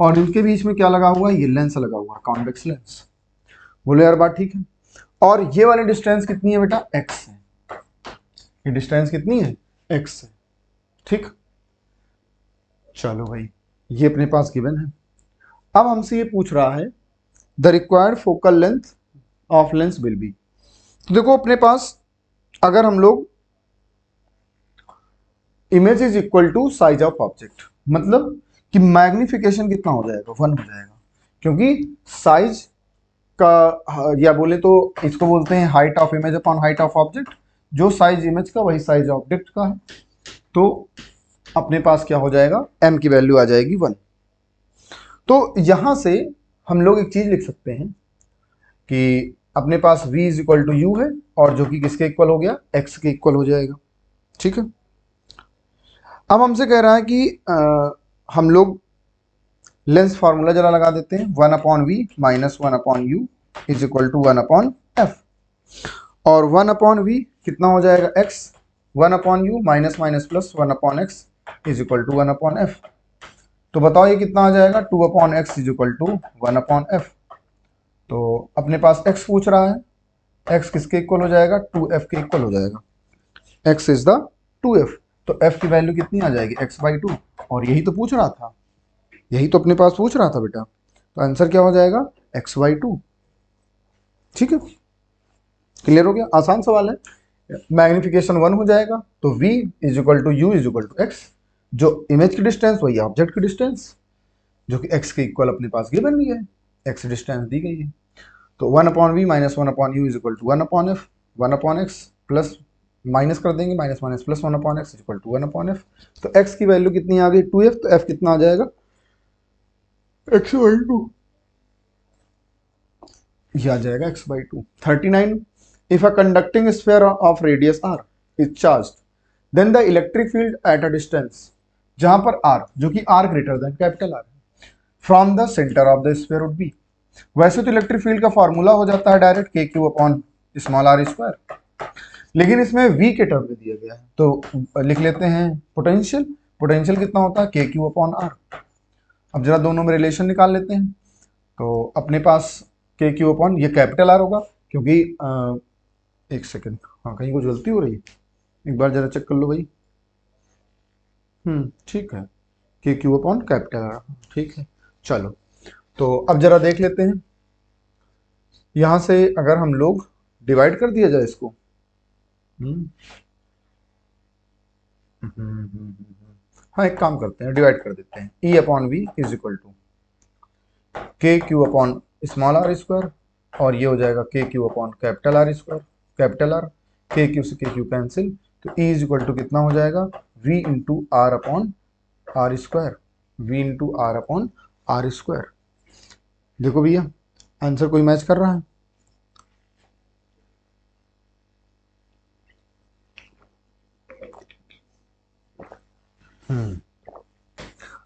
और इनके बीच में क्या लगा हुआ है, ये लेंस लगा हुआ है, कॉन्वेक्स लेंस। बोलो यार बात ठीक है। और ये वाली डिस्टेंस कितनी है बेटा, x है, ये डिस्टेंस कितनी है x है। ठीक, चलो भाई ये अपने पास गिवन है। अब हमसे ये पूछ रहा है the required focal length of lens will be. तो देखो अपने पास अगर हम लोग image is equal to size of object, मतलब कि मैग्निफिकेशन कितना हो जाएगा 1 हो जाएगा, क्योंकि साइज का या बोले तो इसको बोलते हैं height of image upon height of object, जो साइज इमेज का वही साइज ऑब्जेक्ट का है। तो अपने पास क्या हो जाएगा, m की वैल्यू आ जाएगी 1। तो यहां से हम लोग एक चीज लिख सकते हैं कि अपने पास v is equal to u है और जो कि किसके इक्वल हो गया, x के इक्वल हो जाएगा। ठीक है, अब हमसे कह रहा है कि हम लोग लेंस फार्मूला जरा लगा देते हैं, 1/v minus 1/u is equal to 1/f, और 1/v कितना हो जाएगा x, 1/u minus minus plus 1/x is equal to 1/f। तो बताओ ये कितना आ जाएगा, 2/x is equal to 1/f। तो अपने पास x पूछ रहा है, x किसके इक्वल हो जाएगा, 2f के इक्वल हो जाएगा, x इज द 2f। तो f की वैल्यू कितनी आ जाएगी, x/2, और यही तो पूछ रहा था, यही तो अपने पास पूछ रहा था बेटा। तो आंसर क्या हो जाएगा x/2। ठीक है, क्लियर हो गया, आसान सवाल है। मैग्निफिकेशन 1 हो जाएगा तो v is equal to u is equal to x, जो इमेज की डिस्टेंस वही ऑब्जेक्ट की डिस्टेंस, जो कि x के इक्वल अपने पास गिवन भी है, x डिस्टेंस दी गई है। तो 1/v minus 1/u is equal to 1/f, 1/x plus minus कर देंगे, minus minus plus 1/x is equal to 1/f। तो x की वैल्यू कितनी आ गई 2f, तो f कितना आ जाएगा x/2, ये आ जाएगा x/2। 39, if a conducting sphere of radius r is charged then the electric field at a distance, जहां पर r जो कि r greater than capital R from the centre of the sphere would be. वैसे तो electric field का formula हो जाता है direct KQ upon small r square, लेकिन इसमें v के टर्म में दिया गया है तो लिख लेते हैं पोटेंशियल। पोटेंशियल कितना होता है KQ अपॉन r। अब जरा दोनों में रिलेशन निकाल लेते हैं, तो अपने पास KQ अपॉन ये कैपिटल R होगा, क्योंकि एक सेकेंड, हाँ कहीं कुछ गलती हो रही है, एक बार जरा चेक कर लो भाई। ठीक है, KQ अपॉन कैपिटल R, ठीक है। चलो तो अब जरा देख लेते हैं, यहां से अगर हम लोग डिवाइड कर दिया जाए इसको, हाँ एक काम करते हैं, डिवाइड कर देते हैं। E upon V is equal to KQ upon small r square, और ये हो जाएगा KQ upon capital R square, capital R, KQ से KQ कैंसिल, तो E इज इक्वल टू कितना हो जाएगा V into R upon R square, V into R upon R square. देखो भैया आंसर कोई मैच कर रहा है?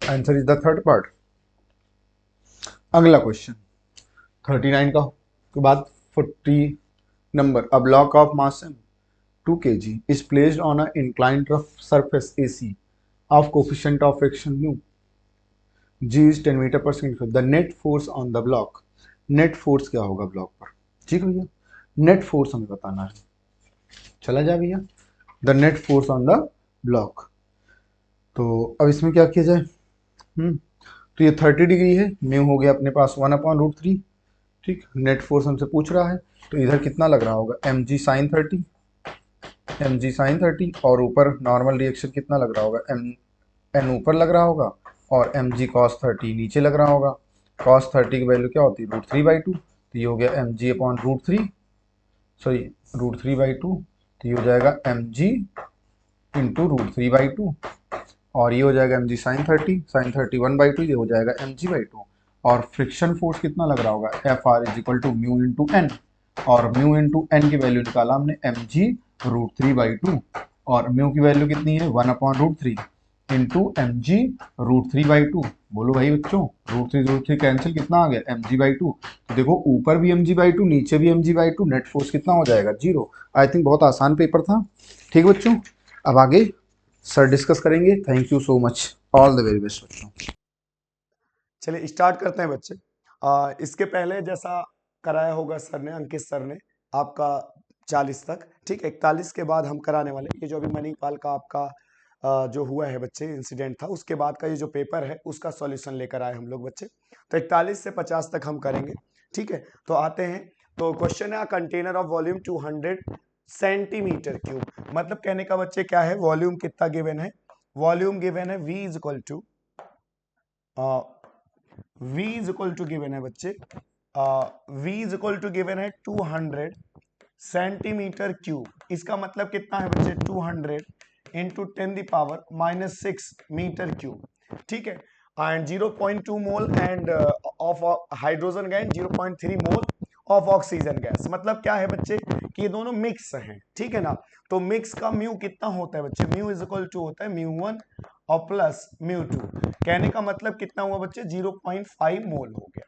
Answer is the third part. अगला क्वेश्चन 39 का के बाद 40 number, a block of mass m 2 kg is placed on an inclined rough surface AC of coefficient of friction mu, g is 10 metre पर second, the net force on the block. Net force क्या होगा block पर? ठीक है भैया, net force हमें बताना है। चला जाए भैया, the net force on the block. तो अब इसमें क्या किया जाए, तो ये 30 डिग्री है, म्यू हो गया अपने पास 1/√3। ठीक, नेट फोर्स हमसे पूछ रहा है, तो इधर कितना लग रहा होगा mg sin 30, mg sin 30, और ऊपर नॉर्मल रिएक्शन कितना लग रहा होगा n ऊपर लग रहा होगा, और mg cos 30 नीचे लग रहा होगा। cos 30 की वैल्यू क्या होती है √3/2, तो ये हो गया mg अपॉन √3, सॉरी √3/2, तो ये हो जाएगा mg इंटू √3/2, और ये हो जाएगा mg sin 30 1/2, ये हो जाएगा mg/2। और फ्रिक्शन फोर्स कितना लग रहा होगा Fr is equal to mu into N, और म्यू इंटू एन की वैल्यू निकाला हमने mg √3/2, और म्यू की वैल्यू कितनी है 1/√3 इंटू mg √3/2। बोलो भाई बच्चों, √3 कैंसिल, कितना आ गया mg/2। तो देखो ऊपर भी mg/2 नीचे भी mg/2, नेट फोर्स कितना हो जाएगा 0। आई थिंक बहुत आसान पेपर था। ठीक बच्चों, अब आगे सर डिस्कस करेंगे। Thank you so much, all the very best बच्चों।
चलिए स्टार्ट करते हैं बच्चे। इसके पहले जैसा कराया होगा सर ने, अंकित सर ने, आपका 40 तक, ठीक, 41 के बाद हम कराने वाले, ये जो अभी मणिपाल का आपका जो हुआ है बच्चे इंसिडेंट था, उसके बाद का ये जो पेपर है उसका सॉल्यूशन लेकर आए हम लोग बच्चे। तो 41 से 50 तक हम करेंगे, ठीक है। तो आते हैं, तो क्वेश्चन है container of volume 200 centimetre cube, मतलब कहने का बच्चे क्या है, वॉल्यूम कितना गिवन है, वॉल्यूम गिवन है V is equal to given है बच्चे, V is equal to given है 200 सेंटीमीटर क्यूब। इसका मतलब कितना है बच्चे 200 इंटू 10⁻⁻6 मीटर क्यूब, ठीक है। And 0.2 mole end of hydrogen gas, 0.3 mole of oxygen gas. मतलब क्या है बच्चे कि ये दोनों मिक्स हैं, ठीक है ना। तो मिक्स का म्यू कितना होता है बच्चे, म्यू इज इक्वल टू होता है μ1 और प्लस μ2। कहने का मतलब कितना हुआ बच्चे 0.5 मोल हो गया।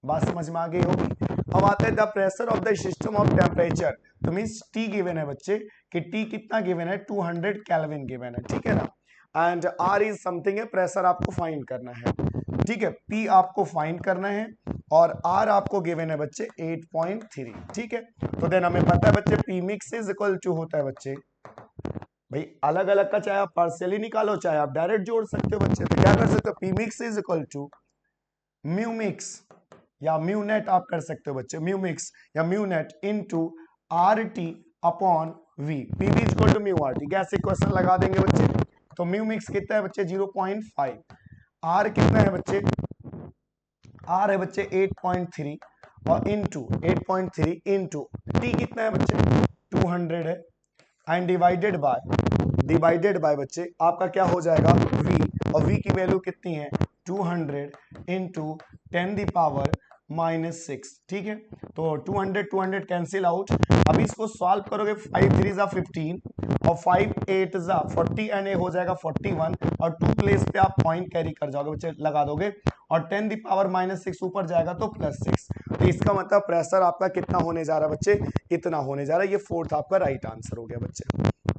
बात समझ में आ गई होगी। अब आते हैं the pressure of the system of temperature, तो मींस T गिवन है बच्चे कि T कितना गिवन है 200 केल्विन गिवन है, ठीक है ना। एंड R इज समथिंग है, प्रेशर आपको फाइंड करना है, ठीक है। P आपको फाइंड करना है और R आपको गिवन है बच्चे 8.3, ठीक है। तो देन हमें पता है बच्चे P mix is equal to होता है बच्चे, भाई अलग अलग का चाहे आप पार्शियली निकालो चाहे आप डायरेक्ट जोड़ सकते हो बच्चे। तो क्या कर सकते हो, P mix is equal to
mu mix या म्यूनेट आप कर सकते हो बच्चे, म्यूमिक्स या mu net into R T upon V, P V equal to mu R T. कैसे क्वेश्चन लगा देंगे बच्चे, तो म्यूमिक्स कितना है बच्चे 0.5, आर कितना है बच्चे, आर है बच्चे 8.3 और इनटू 8.3 इनटू टी कितना है बच्चे 200 है, एंड डिवाइडेड बाय बच्चे आपका क्या हो जाएगा v, और v की वैल्यू कितनी है 200 इंटू 10⁻⁻6, ठीक है। तो 200 कैंसिल आउट। अभी इसको सॉल्व करोगे 5 3 जा 15 और 5 8 जा 40 एंड ए हो जाएगा 41 और 2 प्लेस पे आप पॉइंट कैरी कर जाओगे बच्चे, लगा दोगे और 10⁻�6 ऊपर जाएगा तो +6। तो इसका मतलब प्रेशर आपका कितना होने जा रहा है बच्चे, इतना होने जा रहा है। ये फोर्थ आपका राइट आंसर हो गया बच्चे,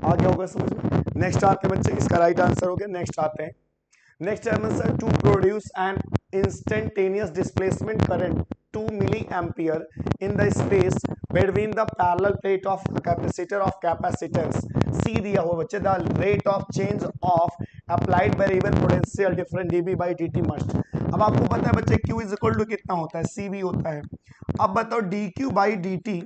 आ गया होगा समझ में। नेक्स्ट आते हैं बच्चे, इसका राइट आंसर हो गया। नेक्स्ट आते हैं, नेक्स्ट है sir to produce an instantaneous displacement current 2 milliampere in the space between the parallel plate of capacitor of capacitance C दिया हुआ बच्चे, the rate of change of applied variable potential different dB by dt must। अब आपको पता है बच्चे Q is equal to कितना होता है, CV होता है। अब बताओ dQ by dt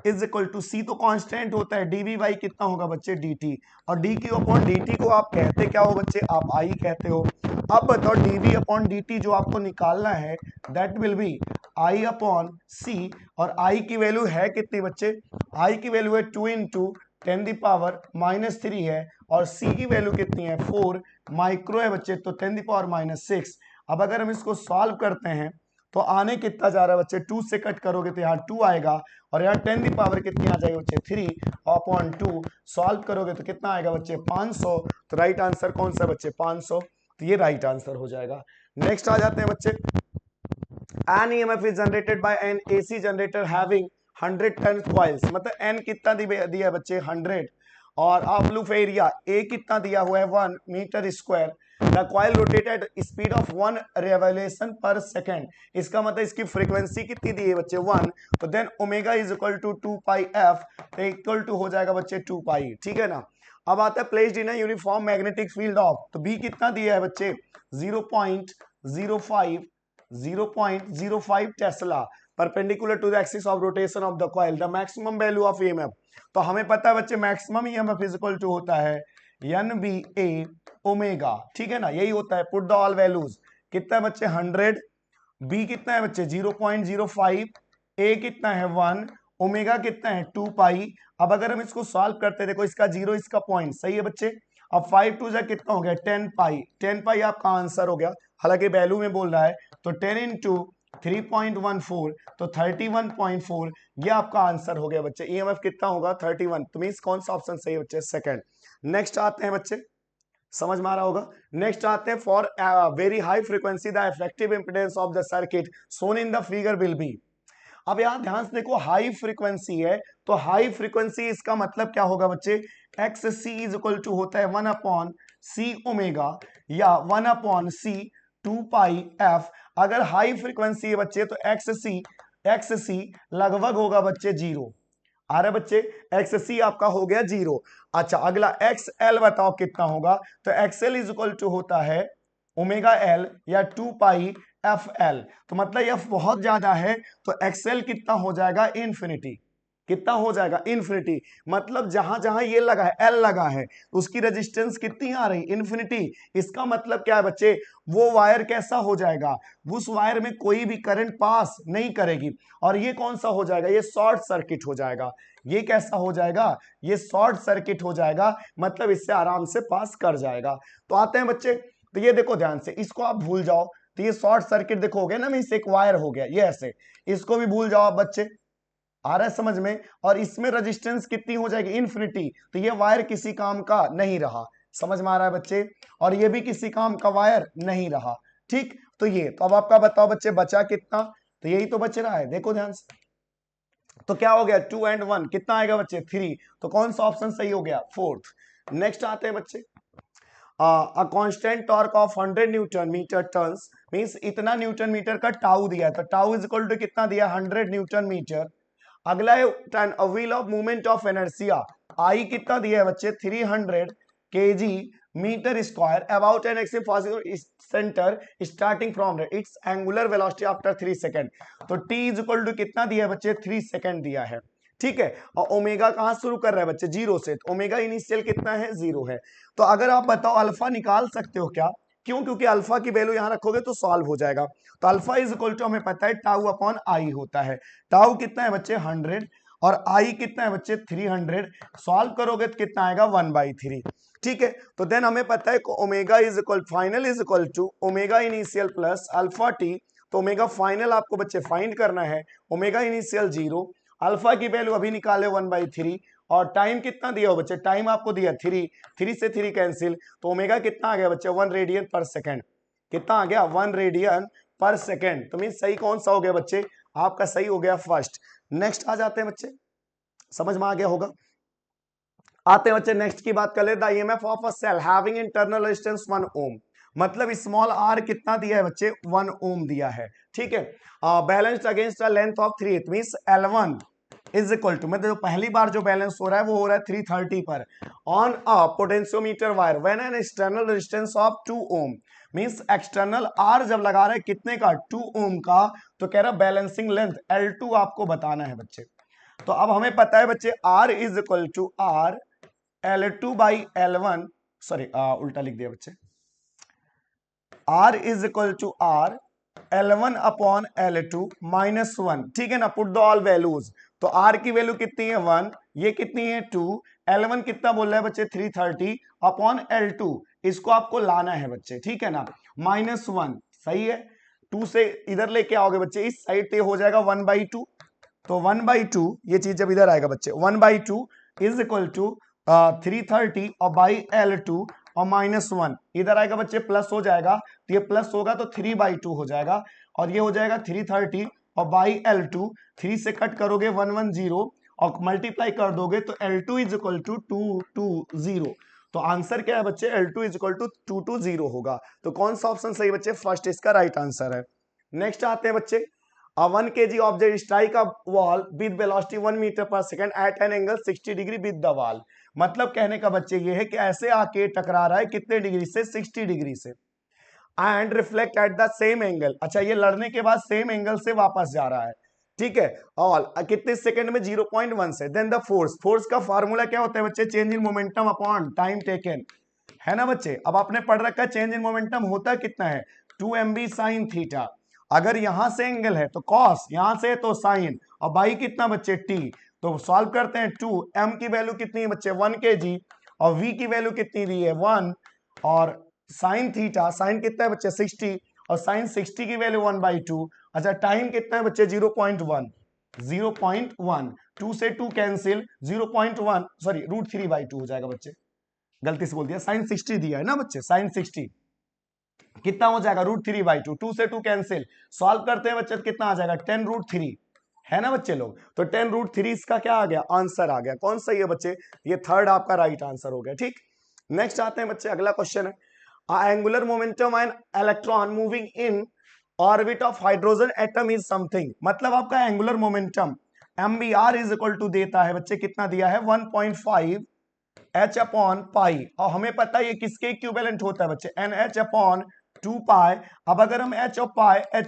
is equal to C तो कांस्टेंट होता है, dV बाई कितना होगा बच्चे dt, और dQ अपॉन dt को आप कहते क्या हो बच्चे, आप I कहते हो। अब बताओ dV अपॉन dt जो आपको निकालना है that will be I upon C, और I की वैल्यू है कितनी बच्चे, I की वैल्यू है 2 इंटू 10⁻³ है, और C की वैल्यू कितनी है 4 माइक्रो है बच्चे, तो 10⁻⁶। अब अगर हम इसको सॉल्व करते हैं तो आने कितना जा रहा है बच्चे, 2 से कट करोगे तो यहाँ 2 आएगा, और यहाँ 10 की पावर कितनी आ जाएगी बच्चे 3 अपॉन 2, सॉल्व करोगे तो कितना आएगा बच्चे 500। तो राइट आंसर कौन सा बच्चे 500, तो ये राइट आंसर हो जाएगा। नेक्स्ट आ जाते हैं बच्चे, an EMF is generated by an AC generator having 100 turn coils, मतलब एन कितना दिया है बच्चे 100, और आप लूप एरिया ए कितना दिया हुआ है 1 metre square. The coil rotated speed of 1 revolution per second, इसका मतलब इसकी फ्रीक्वेंसी कितनी दी है बच्चे 1, तो then omega is equal to 2 pi F, तो इक्वल टू हो जाएगा बच्चे 2 पाई, ठीक है ना। अब आता है placed in uniform magnetic field of, तो बी कितना दिया है बच्चे 0.05 tesla perpendicular to the axis of rotation of the coil, the maximum value of EMF. तो हमें पता है बच्चे maximum EMF is equal to होता है NBA ओमेगा, ठीक है ना, यही होता है। पुट द ऑल वैल्यूज, कितना है बच्चे 100, बी कितना है बच्चे 0.05, ए कितना है 1, ओमेगा कितना है 2 पाई। अब अगर हम इसको सॉल्व करते हैं, देखो इसका 0 इसका पॉइंट, सही है बच्चे। अब 5 2 जा कितना हो गया 10 पाई, 10 पाई आपका आंसर हो गया, हालांकि वैल्यू में बोल रहा है, तो 10 इंटू 3.14 तो 31.4, ये आपका आंसर हो गया बच्चे। ईएमएफ कितना होगा 31, तो मींस कौन सा ऑप्शन सही है बच्चे, सेकंड। नेक्स्ट आते हैं बच्चे, समझ में आ रहा होगा। नेक्स्ट आते हैं, for very high frequency the effective impedance of the circuit Son in the figure will be. अब यहां ध्यान से देखो, हाई फ्रीक्वेंसी है, तो हाई फ्रीक्वेंसी इसका मतलब क्या होगा बच्चे, X C is equal to होता है 1 अपॉन सी ओमेगा, या 1 अपॉन सी 2 पाई एफ। अगर हाई फ्रीक्वेंसी है बच्चे तो एक्स सी लगभग होगा बच्चे 0, आ रहा है बच्चे, एक्स सी आपका हो गया 0। अच्छा अगला एक्स एल बताओ कितना होगा, तो X L is equal to होता है ओमेगा एल या 2 पाई एफ एल, तो मतलब एफ बहुत ज्यादा है, तो एक्सएल कितना हो जाएगा इन्फिनिटी, कितना हो जाएगा इन्फिनिटी। मतलब जहां जहां ये लगा है एल लगा है, उसकी रेजिस्टेंस कितनी आ रही इन्फिनिटी। इसका मतलब क्या है बच्चे, वो वायर कैसा हो जाएगा, उस वायर में कोई भी करंट पास नहीं करेगी, और ये कौन सा हो जाएगा, ये शॉर्ट सर्किट हो जाएगा। ये कैसा हो जाएगा, ये शॉर्ट सर्किट हो जाएगा, मतलब इससे आराम से पास कर जाएगा। तो आते हैं बच्चे, तो ये देखो ध्यान से, इसको आप भूल जाओ, तो ये शॉर्ट सर्किट देखोगे ना, मींस एक वायर हो गया ये ऐसे, इसको भी भूल जाओ आप बच्चे, आ रहा है समझ में। और इसमें रेजिस्टेंस कितनी हो जाएगी इन्फिनिटी, तो ये वायर किसी काम का नहीं रहा, समझ में आ रहा है बच्चे, और ये भी किसी काम का वायर नहीं रहा, ठीक। तो ये, तो अब आपका बताओ बच्चे बचा कितना, तो यही तो बच रहा है, देखो ध्यान से। तो क्या हो गया 2 and 1 कितना आएगा बच्चे 3, तो कौन सा ऑप्शन सही हो गया फोर्थ। नेक्स्ट आते हैं बच्चे, a constant torque of 100 newton metre turns, means इतना न्यूटन मीटर का टाउ दिया है, तो टाउ इज इक्वल टू कितना दिया 100 न्यूटन मीटर। अगला है wheel of movement of inertia, I कितना दिया है बच्चे 300 kg metre square about an axis positive centre starting from its angular velocity after 3 second. तो t इज इक्वल टू कितना दिया है बच्चे, 3 सेकंड दिया है, ठीक है। और ओमेगा कहां शुरू कर रहा है बच्चे, जीरो से, तो ओमेगा इनिशियल कितना है, जीरो है। तो अगर आप बताओ अल्फा निकाल सकते हो क्या, क्यों, क्योंकि अल्फा की वैल्यू यहां रखोगे तो सॉल्व हो जाएगा। तो अल्फा इज इक्वल टू हमें पता है टाउ अपॉन आई होता है। टाउ कितना है बच्चे 100 और आई कितना है बच्चे 300। सॉल्व करोगे तो कितना आएगा 1/3, ठीक है। तो देन हमें पता है omega is equal final is equal to omega initial plus alpha T. तो ओमेगा फाइनल आपको बच्चे फाइंड करना है, ओमेगा इनिशियल 0, अल्फा की वैल्यू अभी निकाले 1/3 और टाइम कितना दिया हो बच्चे, टाइम आपको दिया 3, 3 से 3 कैंसिल, तो ओमेगा कितना आ गया बच्चे 1 रेडियन पर सेकंड। कितना आ गया 1 रेडियन पर सेकंड। तो मीन सही कौन सा हो गया बच्चे, आपका सही हो गया फर्स्ट। नेक्स्ट आ जाते हैं बच्चे, समझ में आ गया होगा। आते हैं बच्चे नेक्स्ट की बात कर ले, the EMF of a cell having internal resistance 1 ohm. मतलब स्मॉल आर कितना दिया है बच्चे 1 ओम दिया है, ठीक है। Balanced against a length of 3 means L1 is equal to, मतलब पहली बार जो बैलेंस हो रहा है वो हो रहा है 330 पर on a potentiometer wire when an external resistance of 2 ohm. Means external R जब लगा रहे कितने का 2 ओम का, तो कह रहा बैलेंसिंग लेंथ L2 आपको बताना है बच्चे। तो अब हमें पता है बच्चे R is equal to R L2 by L1, sorry उल्टा लिख दिया बच्चे, R is equal to R L1 upon L2 minus 1, ठीक है ना। पुट द ऑल वैल्यूज, तो R की वैल्यू कितनी है 1, ये कितनी है 2, L1 कितना बोल रहा है बच्चे 330 अपॉन L2, इसको आपको लाना है बच्चे, ठीक है ना, माइनस 1, सही है। 2 से इधर लेके आओगे बच्चे इस साइड पे हो जाएगा 1/2, तो 1/2 ये चीज जब इधर आएगा बच्चे 1/2 इज इक्वल टू 330 और बाई L2 और माइनस 1 इधर आएगा बच्चे प्लस हो जाएगा, तो ये प्लस होगा तो 3/2 हो जाएगा और ये हो जाएगा 330 और बाई L2, 3 से कट करोगे 110 और मल्टीप्लाई कर दोगे तो L2 इज इक्वल टू 220। तो आंसर क्या है बच्चे, L2 इज इक्वल टू 220 होगा। तो कौन सा ऑप्शन सही बच्चे, फर्स्ट इसका राइट आंसर है। नेक्स्ट आते हैं बच्चे, a 1 kg object strike a wall with velocity 1 meter per second at an angle 60 degree with the wall। मतलब कहने का बच्चे ये है कि ऐसे आके टकरा रहा है कितने डिग्री से, 60 डिग्री से, and reflect at the same angle. अच्छा ये लड़ने के बाद सेम एंगल से वापस जा रहा है, ठीक है, ऑल कितने सेकंड में 0.1 से। देन द फोर्स, फोर्स का फार्मूला क्या होता है बच्चे, change in momentum upon time taken, है ना बच्चे। अब आपने पढ़ रखा है चेंज इन मोमेंटम होता कितना है 2mv sin थीटा। अगर यहां से एंगल है तो कॉस, यहां से तो साइन, और बाई कितना बच्चे टी। तो सॉल्व करते हैं 2, m की वैल्यू कितनी है बच्चे 1 kg और v की वैल्यू कितनी दी है 1, और साइन थीटा, साइन कितना है बच्चे 60 और साइन 60 की वैल्यू 1/2। अच्छा टाइम कितना है बच्चे 0.1, 0.1, 2 से 2 कैंसिल, 0.1 सॉरी √3/2 हो जाएगा बच्चे, गलती से बोल दिया, साइन 60 दिया है ना बच्चे, साइन 60 कितना हो जाएगा √3/2, 2 से 2 कैंसिल, सॉल्व करते हैं बच्चे कितना आ जाएगा 10√3, है ना बच्चे लोग। तो 10√3 इसका क्या आ गया, आंसर आ गया। कौन सही है बच्चे, ये थर्ड आपका राइट आंसर हो गया, ठीक। नेक्स्ट आते हैं बच्चे, अगला क्वेश्चन है, angular momentum and electron moving in orbit of hydrogen atom is something. मतलब आपका angular momentum MBR is equal to देता है बच्चे, कितना दिया है 1.5 H अपॉन पाई, और हमें पता है ये किसके इक्विवेलेंट होता है बच्चे, NH अपॉन 2 पाई। अब अगर हम H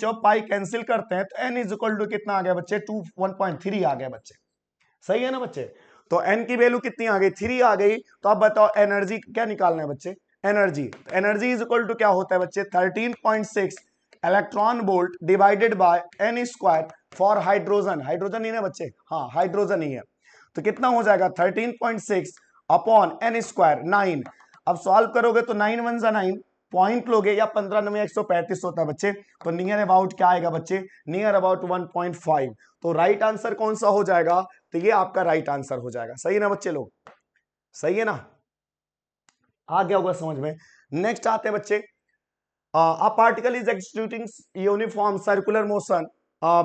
और पाई कैंसिल करते हैं तो N इज इक्वल टू कितना आ गया बच्चे 1.3 आ गया बच्चे, सही है ना बच्चे। तो N की वैल्यू कितनी आ गई 3 आ गई। तो अब बताओ एनर्जी क्या निकालना है बच्चे, energy, energy is equal to क्या होता है बच्चे 13.6 electron volt divided by N square for hydrogen, hydrogen ही ना बच्चे, हाँ हाइड्रोजन ही है। तो कितना हो जाएगा 13.6 अपॉन N स्क्वायर 9। अब सॉल्व करोगे तो 9 1 जा 9, पॉइंट लोगे या 15 9 135 होता है बच्चे, तो नियर अबाउट क्या आएगा बच्चे, नियर अबाउट 1.5। तो राइट आंसर कौन सा हो जाएगा, तो ये आपका राइट आंसर हो जाएगा, सही है ना बच्चे लोग, सही है ना, आ गया होगा समझ में। नेक्स्ट आते हैं बच्चे, a particle is executing uniform circular motion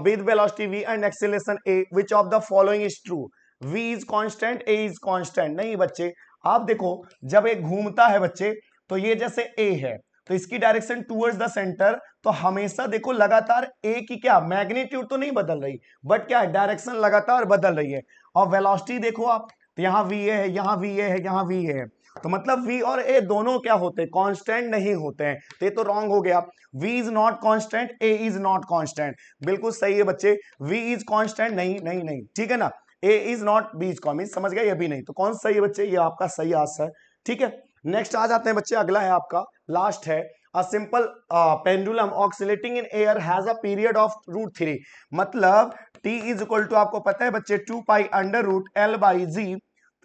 with velocity v and acceleration a, which of the following is true, v is constant, a is constant। नहीं बच्चे आप देखो, जब एक घूमता है बच्चे तो ये जैसे a है तो इसकी डायरेक्शन टूवर्ड्स द सेंटर, तो हमेशा देखो लगातार a की क्या मैग्नीट्यूड तो नहीं बदल रही, बट क्या है डायरेक्शन लगातार बदल रही है। और वेलोसिटी देखो आप, तो यहाँ va है, यहाँ va है, यहाँ va है, तो मतलब v और a दोनों क्या होते हैं, कांस्टेंट नहीं होते हैं, तो ये तो रॉन्ग हो गया। v is not constant, a is not constant, बिल्कुल सही है बच्चे, v इज कांस्टेंट नहीं नहीं नहीं, ठीक है ना, a is not, b is common, समझ गए, ये भी नहीं, तो कौन सही है बच्चे, ये आपका सही आंसर है, ठीक है। नेक्स्ट आ जाते हैं बच्चे, अगला है आपका लास्ट है, a simple pendulum oscillating in air has a period of √3, मतलब t इज इक्वल टू, आपको पता है बच्चे 2 पाई under root L by G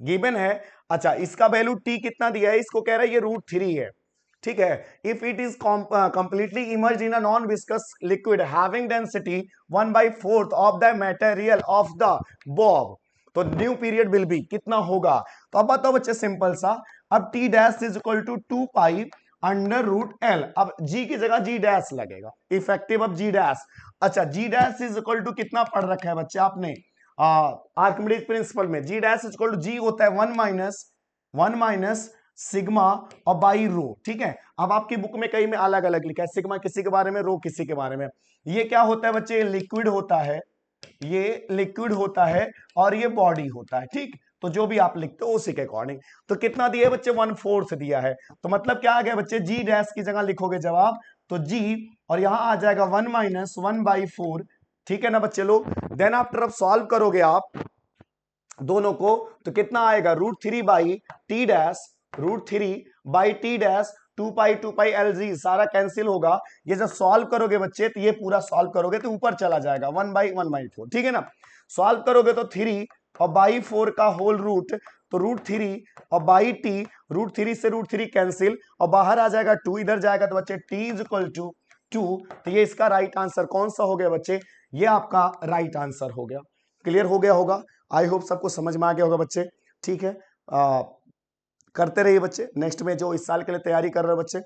given है। अच्छा, इसका वैल्यू t कितना दिया है, इसको कह रहा है ये √3 है, ठीक है। If it is completely emerged in a non viscous liquid having density 1/4 of the material of the Bob, तो न्यू पीरियड विल बी कितना होगा। तो अब बताओ बच्चे सिंपल सा, अब t dash is equal to 2 pi under root L, अब g की जगह g डैश लगेगा, इफेक्टिव अब g डैश। अच्छा, g dash is equal to कितना पढ़ रखा है बच्चे आपने आर्किमिडीज प्रिंसिपल में, g dash is equal to g होता है 1 माइनस सिग्मा और बाई रो, ठीक है। अब आपकी बुक में कहीं में अलग अलग लिखा है, सिग्मा किसी के बारे में, रो किसी के बारे में। ये क्या होता है बच्चे, लिक्विड होता है, ये लिक्विड होता है और ये बॉडी होता है, ठीक। तो जो भी आप लिखते हो उसी के अकॉर्डिंग, तो कितना दिया है बच्चे 1/4 दिया है, तो मतलब क्या आ गया बच्चे, जी डैश की जगह लिखोगे जवाब तो जी, और यहां आ जाएगा 1 माइनस 1/4, ठीक है ना बच्चे लोग। देन आफ्टर अब सॉल्व करोगे आप दोनों को, तो कितना आएगा, √3 by T dash, √3 by T dash, 2 pi L G, सारा कैंसिल होगा। ये जब सॉल्व करोगे बच्चे, तो ये पूरा सॉल्व करोगे तो ऊपर चला जाएगा 1/4, ठीक है ना। सॉल्व करोगे तो 3 और बाई 4 का होल रूट, तो √3 और बाई टी, √3 से √3 कैंसिल और बाहर आ जाएगा 2, इधर जाएगा तो बच्चे t इज इक्वल टू 2, तो ये इसका राइट आंसर कौन सा हो गया बच्चे, ये आपका राइट आंसर हो गया। क्लियर हो गया होगा, आई होप सबको समझ में आ गया होगा बच्चे, ठीक है। करते रहिए बच्चे, नेक्स्ट में जो इस साल के लिए तैयारी कर रहे हो बच्चे,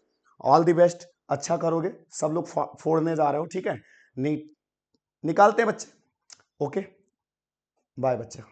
ऑल द बेस्ट, अच्छा करोगे, सब लोग फोड़ने जा रहे हो, ठीक है। नीट निकालते हैं बच्चे, ओके, बाय बच्चे।